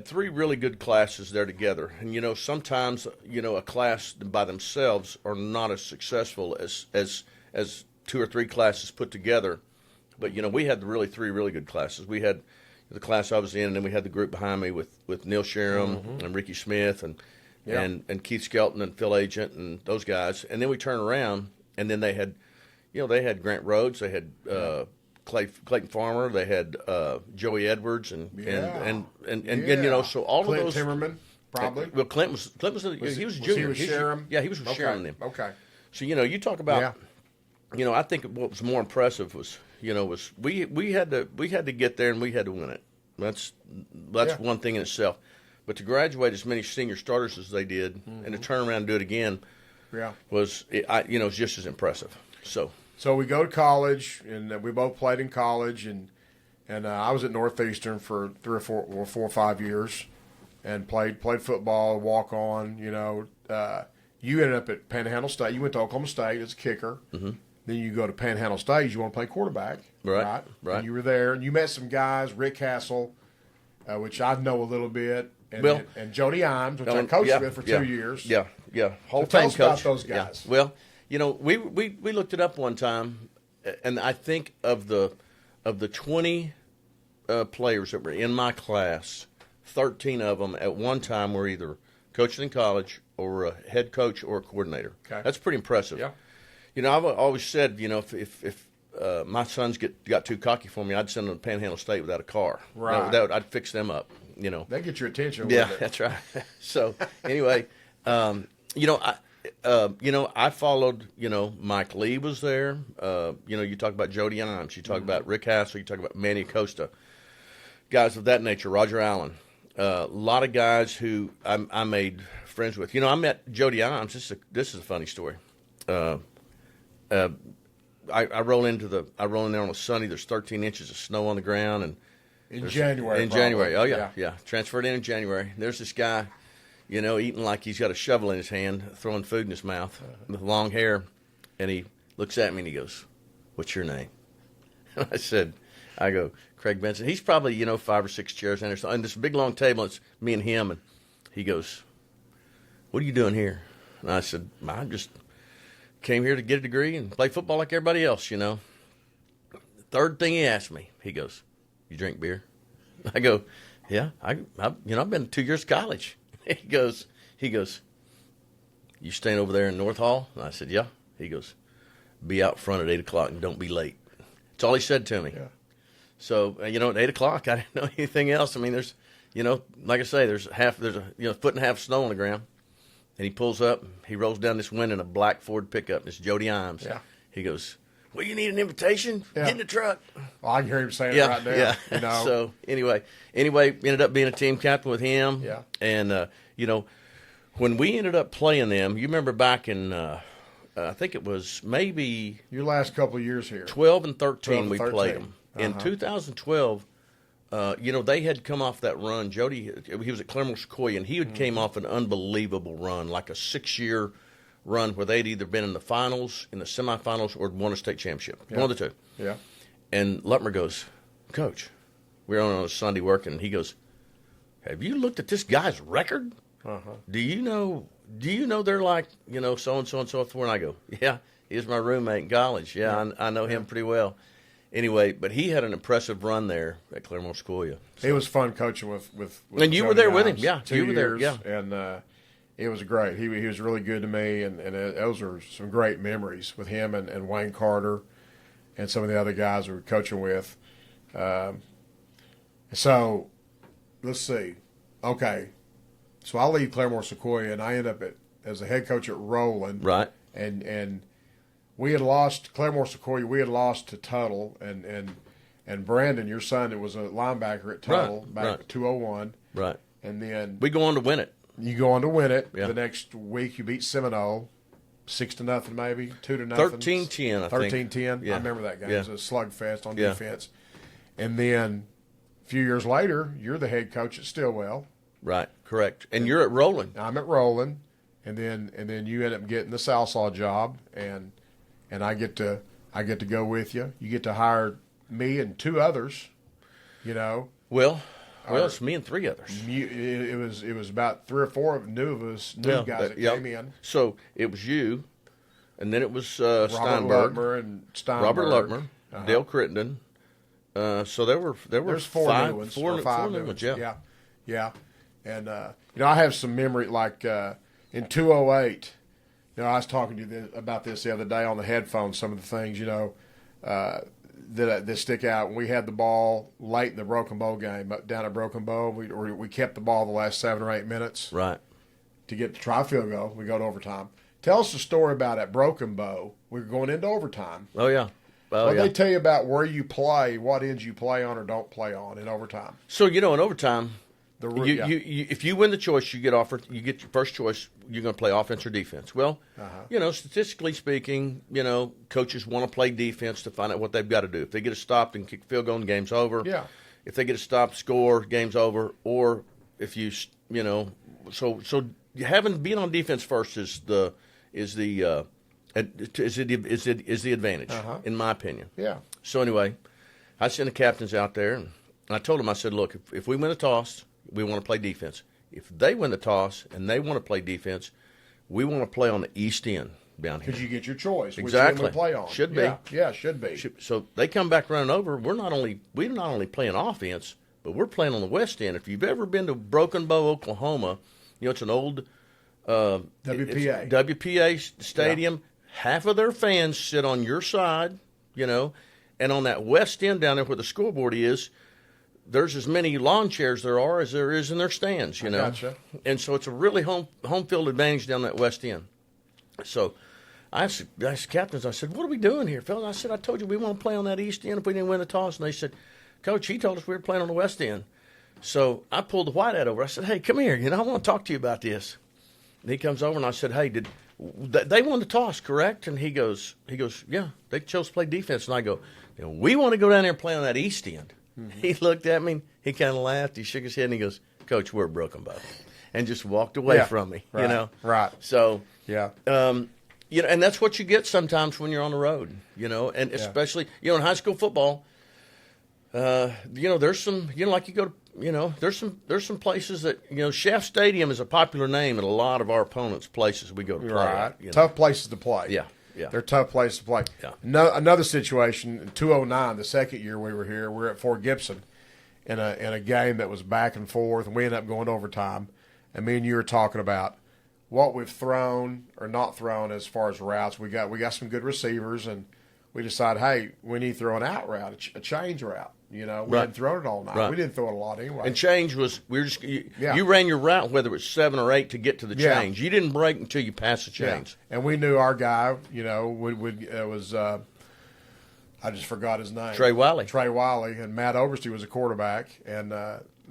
three really good classes there together. And, sometimes, a class by themselves are not as successful as two or three classes put together. But, we had three really good classes. We had the class I was in, and then we had the group behind me with Neil Sherem and Ricky Smith and Keith Skelton and Phil Agent and those guys. And then we turn around, and then they had Grant Rhodes, they had Clayton Farmer, they had Joey Edwards, and so all Clint of those. Timmerman, probably. Well, Clint was he was a junior. Was he with Sherem? Yeah, he was with Sherem then. Okay. So you talk about, I think what was more impressive was we had to get there and we had to win it. That's one thing in itself. But to graduate as many senior starters as they did, and to turn around and do it again, was just as impressive. So we go to college, and we both played in college, and I was at Northeastern for 3 or 4 or 5 years, and played football, walk on. You ended up at Panhandle State. You went to Oklahoma State as a kicker. Mm-hmm. Then you go to Panhandle State. You want to play quarterback, right? And you were there, and you met some guys, Rick Castle, which I know a a little bit. And Jody Imes, which I coached with for 2 years. Yeah. Whole time coach. About those guys. Yeah. Well, we looked it up one time, and I think of the 20 players that were in my class, 13 of them at one time were either coaching in college or a head coach or a coordinator. Okay. That's pretty impressive. Yeah. I've always said, if my sons got too cocky for me, I'd send them to Panhandle State without a car. Right. I'd fix them up. They get your attention. Yeah, that's right. So anyway, I followed. Mike Lee was there. You talk about Jody Imes. You talk about Rick Hassel. You talk about Manny Acosta. Guys of that nature. Roger Allen. A lot of guys who I made friends with. I met Jody Imes. This is a funny story. I roll in there on a Sunday. There's 13 inches of snow on the ground, and in January. Oh yeah. Transferred in January. There's this guy, eating like he's got a shovel in his hand, throwing food in his mouth, with long hair, and he looks at me and he goes, "What's your name?" And I go, "Craig Benson." He's probably 5 or 6 chairs in there, and this big long table. It's me and him, and he goes, "What are you doing here?" And I said, "I just came here to get a degree and play football like everybody else, The third thing he asked me, he goes, "You drink beer?" I go, "Yeah, I've been 2 years of college." He goes, "You staying over there in North Hall?" And I said, "Yeah." He goes, "Be out front at 8:00 and don't be late." That's all he said to me. Yeah. So, at 8:00, I didn't know anything else. I mean, there's, like I say, there's a foot and a half snow on the ground. And he pulls up, he rolls down this window in a black Ford pickup. It's Jody Imes. Yeah. He goes, "Well, you need an invitation? Yeah. Get in the truck." Well, I can hear him saying it right now. Yeah. So anyway, ended up being a team captain with him. Yeah. And when we ended up playing them, you remember back in I think it was maybe your last couple of years here, 12 and 13, we played them. In 2012. They had come off that run. Jody, he was at Claremore Sequoia, and he had came off an unbelievable run, like a 6-year run where they'd either been in the finals, in the semifinals, or won a state championship. Yeah. One of the two. Yeah. And Lutmer goes, "Coach, we're on a Sunday working," and he goes, "Have you looked at this guy's record? Do you know they're like, so and so and so forth?" And I go, Yeah. He was my roommate in college. Yeah, I know him pretty well. Anyway, but he had an impressive run there at Claremore Sequoia. So. It was fun coaching with and you Jody were there Ives, with him, yeah. 2 you were years, there, yeah. And it was great. He was really good to me, and those are some great memories with him and Wayne Carter and some of the other guys we were coaching with. So let's see. Okay, so I leave Claremore Sequoia, and I end up as a head coach at Roland. Right. And we had lost Claremore Sequoia. We had lost to Tuttle, and Brandon, your son, that was a linebacker at Tuttle back in 201. Right. And then we go on to win it. You go on to win it. Yeah. The next week you beat Seminole, 6-0 maybe, 2-0. 13-10, I think. 13-10. Yeah. I remember that game. Yeah. It was a slugfest on defense. And then a few years later, you're the head coach at Stillwell. Right. Correct. And you're at Roland. I'm at Roland, and then you end up getting the Southsaw job, and I get to go with you. You get to hire me and 2 others. You know. Well, it's me and 3 others. It was about 3 or 4 new guys that came in. So it was you, and then it was Robert Steinberg, Lutmer and Steinberg, Robert Lutmer, Dale Crittenden. So there's 4 new ones, four 5 new ones. Yeah. And I have some memory like in 208. I was talking to you about this the other day on the headphones. Some of the things that stick out. When we had the ball late in the Broken Bow game down at Broken Bow, we kept the ball the last 7 or 8 minutes. Right. To get the try field goal, we go to overtime. Tell us the story about at Broken Bow. We were going into overtime. Oh yeah. What they tell you about where you play, what ends you play on or don't play on in overtime? So in overtime, if you win the choice, you get your first choice. You're going to play offense or defense. Well, statistically speaking, coaches want to play defense to find out what they've got to do. If they get a stop and kick field goal, and game's over. Yeah. If they get a stop, score, game's over. Or if you so being on defense first is the advantage in my opinion. Yeah. So anyway, I sent the captains out there and I told them, I said, look, if we win the toss, we want to play defense. If they win the toss and they want to play defense, we want to play on the east end down here. Because you get your choice. Exactly. Which end we play on. Should be. Yeah, should be. So they come back running over. We're not only playing offense, but we're playing on the west end. If you've ever been to Broken Bow, Oklahoma, it's an old WPA stadium. Yeah. Half of their fans sit on your side, and on that west end down there where the scoreboard is, there's as many lawn chairs there are as there is in their stands, Gotcha. And so it's a really home field advantage down that west end. So I asked the captains, I said, what are we doing here, fellas? I said, I told you we want to play on that east end if we didn't win the toss. And they said, Coach, he told us we were playing on the west end. So I pulled the white hat over. I said, hey, come here. I want to talk to you about this. And he comes over and I said, hey, they won the toss, correct? And he goes, yeah, they chose to play defense. And I go, we want to go down there and play on that east end. Mm-hmm. He looked at me, he kind of laughed, he shook his head, and he goes, Coach, we're Broken Bow, and just walked away from me, Right. So, yeah. And that's what you get sometimes when you're on the road, and especially, in high school football, there's some, like you go to, there's some places that, Shaft Stadium is a popular name at a lot of our opponents' places we go to play. Right. Tough places to play. Yeah. Yeah. They're tough places to play. Yeah. Another situation in 2009, the second year we were here, we were at Fort Gibson in a game that was back and forth, and we ended up going to overtime. And me and you were talking about what we've thrown or not thrown as far as routes. We got some good receivers, and we decided, hey, we need to throw an out route, a change route. We hadn't thrown it all night. Right. We didn't throw it a lot anyway. And change was you ran your route whether it was 7 or 8 to get to the change. You didn't break until you passed the change. Yeah. And we knew our guy. It was I just forgot his name. Trey Wiley, and Matt Oversty was a quarterback, and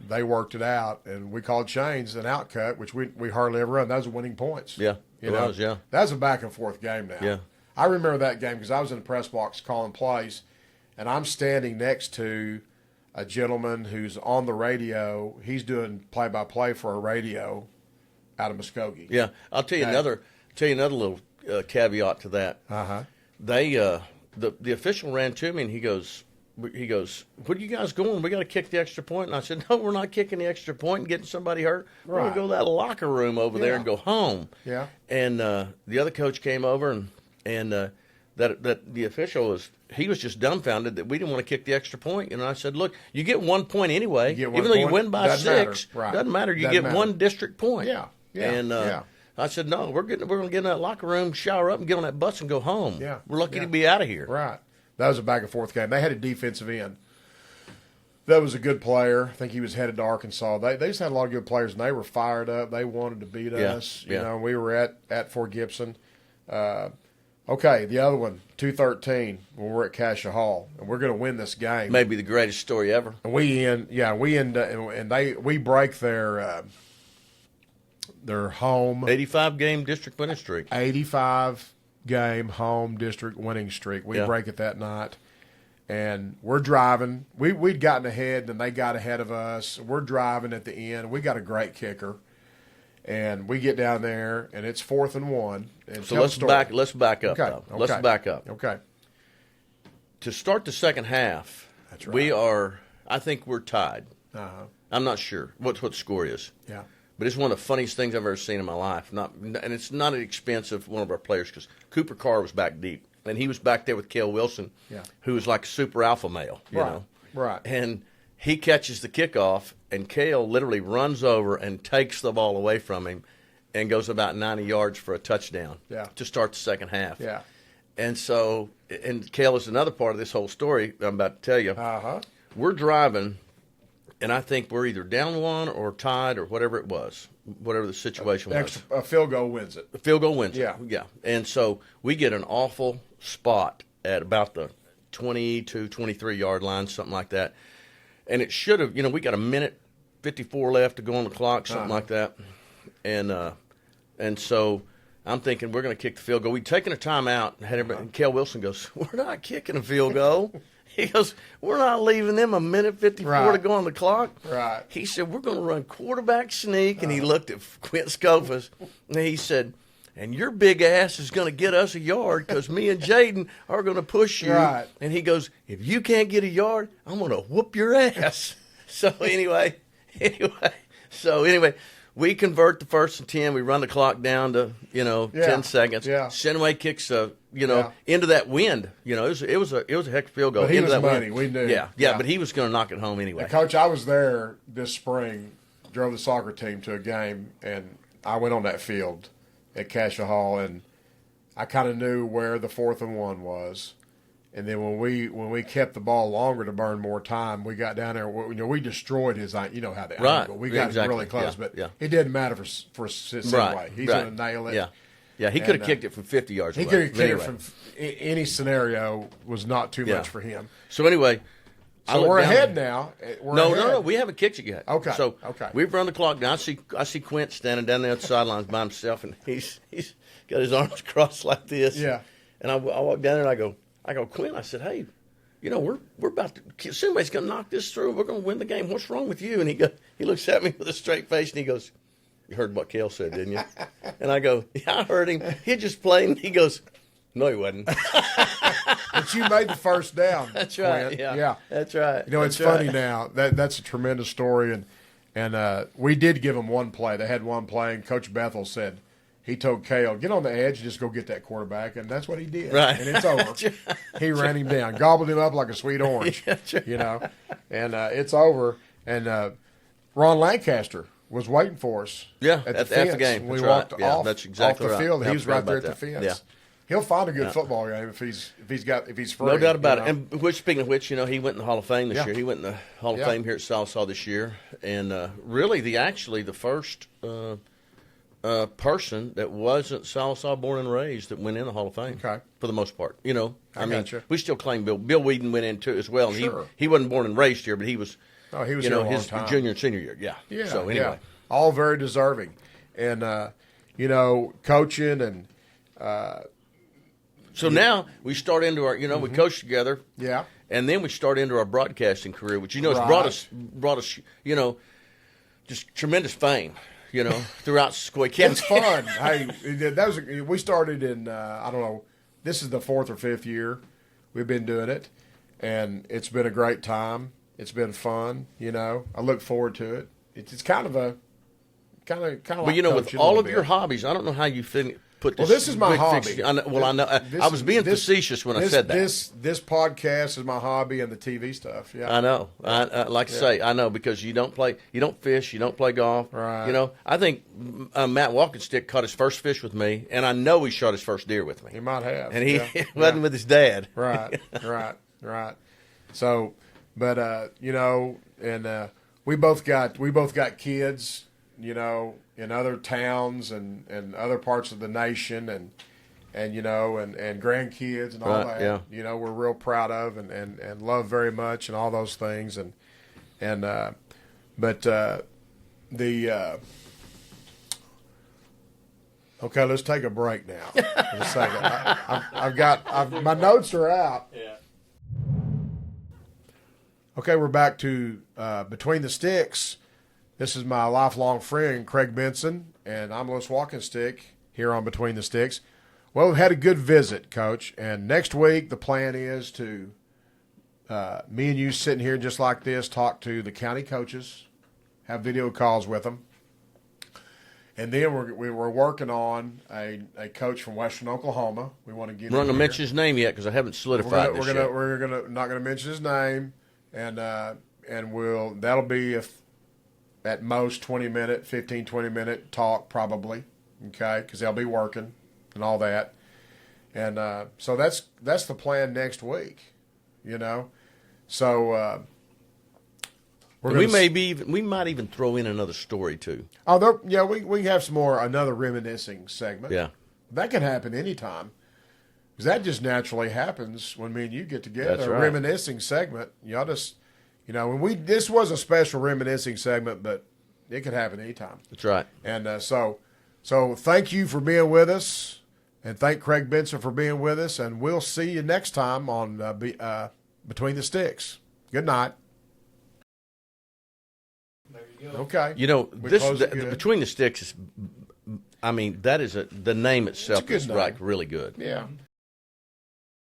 they worked it out, and we called change an out cut, which we hardly ever run. That was winning points. Yeah, it was. Yeah, that was a back and forth game now. Yeah, I remember that game because I was in the press box calling plays. And I'm standing next to a gentleman who's on the radio. He's doing play-by-play for a radio out of Muskogee. Yeah, I'll tell you another little caveat to that. They the official ran to me and he goes, "What are you guys going? We got to kick the extra point." And I said, "No, we're not kicking the extra point and getting somebody hurt. We're going to go to that locker room over there and go home." Yeah. And the other coach came over and that the official was just dumbfounded that we didn't want to kick the extra point. And I said, look, you get 1 point anyway, even though you win by doesn't 6. Right. Doesn't matter. You Doesn't get 1 district point. Yeah. And I said, no, we're going to get in that locker room, shower up, and get on that bus and go home. Yeah. We're lucky to be out of here. Right. That was a back and forth game. They had a defensive end. That was a good player. I think he was headed to Arkansas. They just had a lot of good players, and they were fired up. They wanted to beat us. You know, we were at Fort Gibson. Okay, the other one, 2-13, when we're at Cassia Hall, and we're going to win this game. Maybe the greatest story ever. And we break their home 85-game district winning streak. 85-game home district winning streak. We break it that night. And we're driving. We'd gotten ahead, and they got ahead of us. We're driving at the end. We got a great kicker. And we get down there, and it's 4th and 1. And so let's back up, okay. though. Let's back up. Okay. To start the second half, that's right. I think we're tied. Uh-huh. I'm not sure what the score is. Yeah. But it's one of the funniest things I've ever seen in my life. And it's not an expense of one of our players because Cooper Carr was back deep. And he was back there with Cale Wilson, who was like a super alpha male, you know. Right. And he catches the kickoff, and Cale literally runs over and takes the ball away from him and goes about 90 yards for a touchdown to start the second half. Yeah. And so, and Cale is another part of this whole story I'm about to tell you. Uh-huh. We're driving, and I think we're either down 1 or tied or whatever it was, whatever the situation was. A field goal wins it. A field goal wins it. Yeah. And so we get an awful spot at about the 20 to 23-yard line, something like that. And it should have, we got a minute 54 left to go on the clock, something like that. And so I'm thinking we're going to kick the field goal. We'd taken a timeout, and Cale Wilson goes, we're not kicking a field goal. He goes, we're not leaving them a minute 54 to go on the clock. Right. He said, we're going to run quarterback sneak. And he looked at Quint Scofas, and he said, and your big ass is going to get us a yard because me and Jaden are going to push you. Right. And he goes, if you can't get a yard, I'm going to whoop your ass. So anyway, we convert the 1st and 10. We run the clock down to 10 seconds. Yeah. Shenway kicks into that wind. It was a heck of a field goal. But he into was that money. Wind. We knew. Yeah, but he was going to knock it home anyway. Coach, I was there this spring. Drove the soccer team to a game, and I went on that field at Cassia Hall, and I kind of knew where the 4th and 1 was. And then when we kept the ball longer to burn more time, we got down there. We destroyed his. How the angle. We got really close, but it didn't matter for Shenway. He's going to nail it. Yeah. He could have kicked it from 50 yards away. He could have kicked it from any scenario. Was not too much for him. So anyway. So we're ahead now. No, we haven't kicked it yet. Okay. So we've run the clock now. I see Quint standing down there at the sidelines by himself, and he's got his arms crossed like this. Yeah. And I walk down there and I go, Quint. I said, hey, we're about to. Somebody's going to knock this through. We're going to win the game. What's wrong with you? And he looks at me with a straight face and he goes, you heard what Cale said, didn't you? And I go, yeah, I heard him. He just played. And he goes, no, he wasn't. But you made the first down. That's right. Quint. Yeah. That's right. It's funny now. That's a tremendous story, and we did give them one play. They had one play, and Coach Bethel said he told Cale, get on the edge and just go get that quarterback, and that's what he did. Right. And it's over. Right. He ran him down, gobbled him up like a sweet orange. Right. And it's over. And Ron Lancaster was waiting for us. Yeah, at the We that's walked right. off, that's exactly off the field. He was right there at the fence. Yeah. He'll find a good football game if he's free. No doubt about it. And speaking of which, he went in the Hall of Fame this year. He went in the Hall of Fame here at Salsa this year, and really the first person that wasn't Salsa born and raised that went in the Hall of Fame. Okay. For the most part, I mean, gotcha. we still claim Bill Whedon went in too as well. And sure. he wasn't born and raised here, but he was. Oh, he was here a long his time. Junior and senior year. Yeah. So anyway, all very deserving, and coaching and. So now we start into our, we coach together. Yeah. And then we start into our broadcasting career, which, has brought us, just tremendous fame, throughout Sequoia County. It's fun. Hey, we started in, I don't know, this is the 4th or 5th year we've been doing it, and it's been a great time. It's been fun, I look forward to it. It's kind of like But, with all of your hobbies, I don't know how you put this. Well, this is my hobby. I know. I was being facetious when I said that. This podcast is my hobby and the TV stuff. Yeah, I know. I like to say, I know, because you don't fish, you don't play golf. Right. You know, I think Matt Walkenstick caught his first fish with me, and I know he shot his first deer with me. He might have, and he wasn't with his dad. Right. So, but you know, and we both got kids, you know, in other towns and other parts of the nation, and you know, and grandkids and all that. Yeah. You know, we're real proud of and love very much, and all those things, okay, let's take a break now. In a second. My notes are out. Yeah. Okay, we're back to Between the Sticks. This is my lifelong friend, Craig Benson, and I'm Louis Walkenstick here on Between the Sticks. Well, we've had a good visit, Coach, and next week the plan is to, me and you sitting here just like this, talk to the county coaches, have video calls with them. And then we're working on a coach from Western Oklahoma. We want to get. We're not going to mention his name yet because I haven't solidified this yet. We're not going to mention his name, and that'll be at most 15-20 minute talk probably, okay? Because they'll be working and all that, and so that's the plan next week, you know. So. We might even throw in another story too. Oh, we have another reminiscing segment. Yeah, that can happen anytime, because that just naturally happens when me and you get together. That's right. A reminiscing segment. Y'all just, you know, this was a special reminiscing segment, but it could happen anytime. That's right. And so thank you for being with us, and thank Craig Benson for being with us, and we'll see you next time on Between the Sticks. Good night. Okay. You know, Between the Sticks is, I mean, that is the name itself is like really good. Yeah.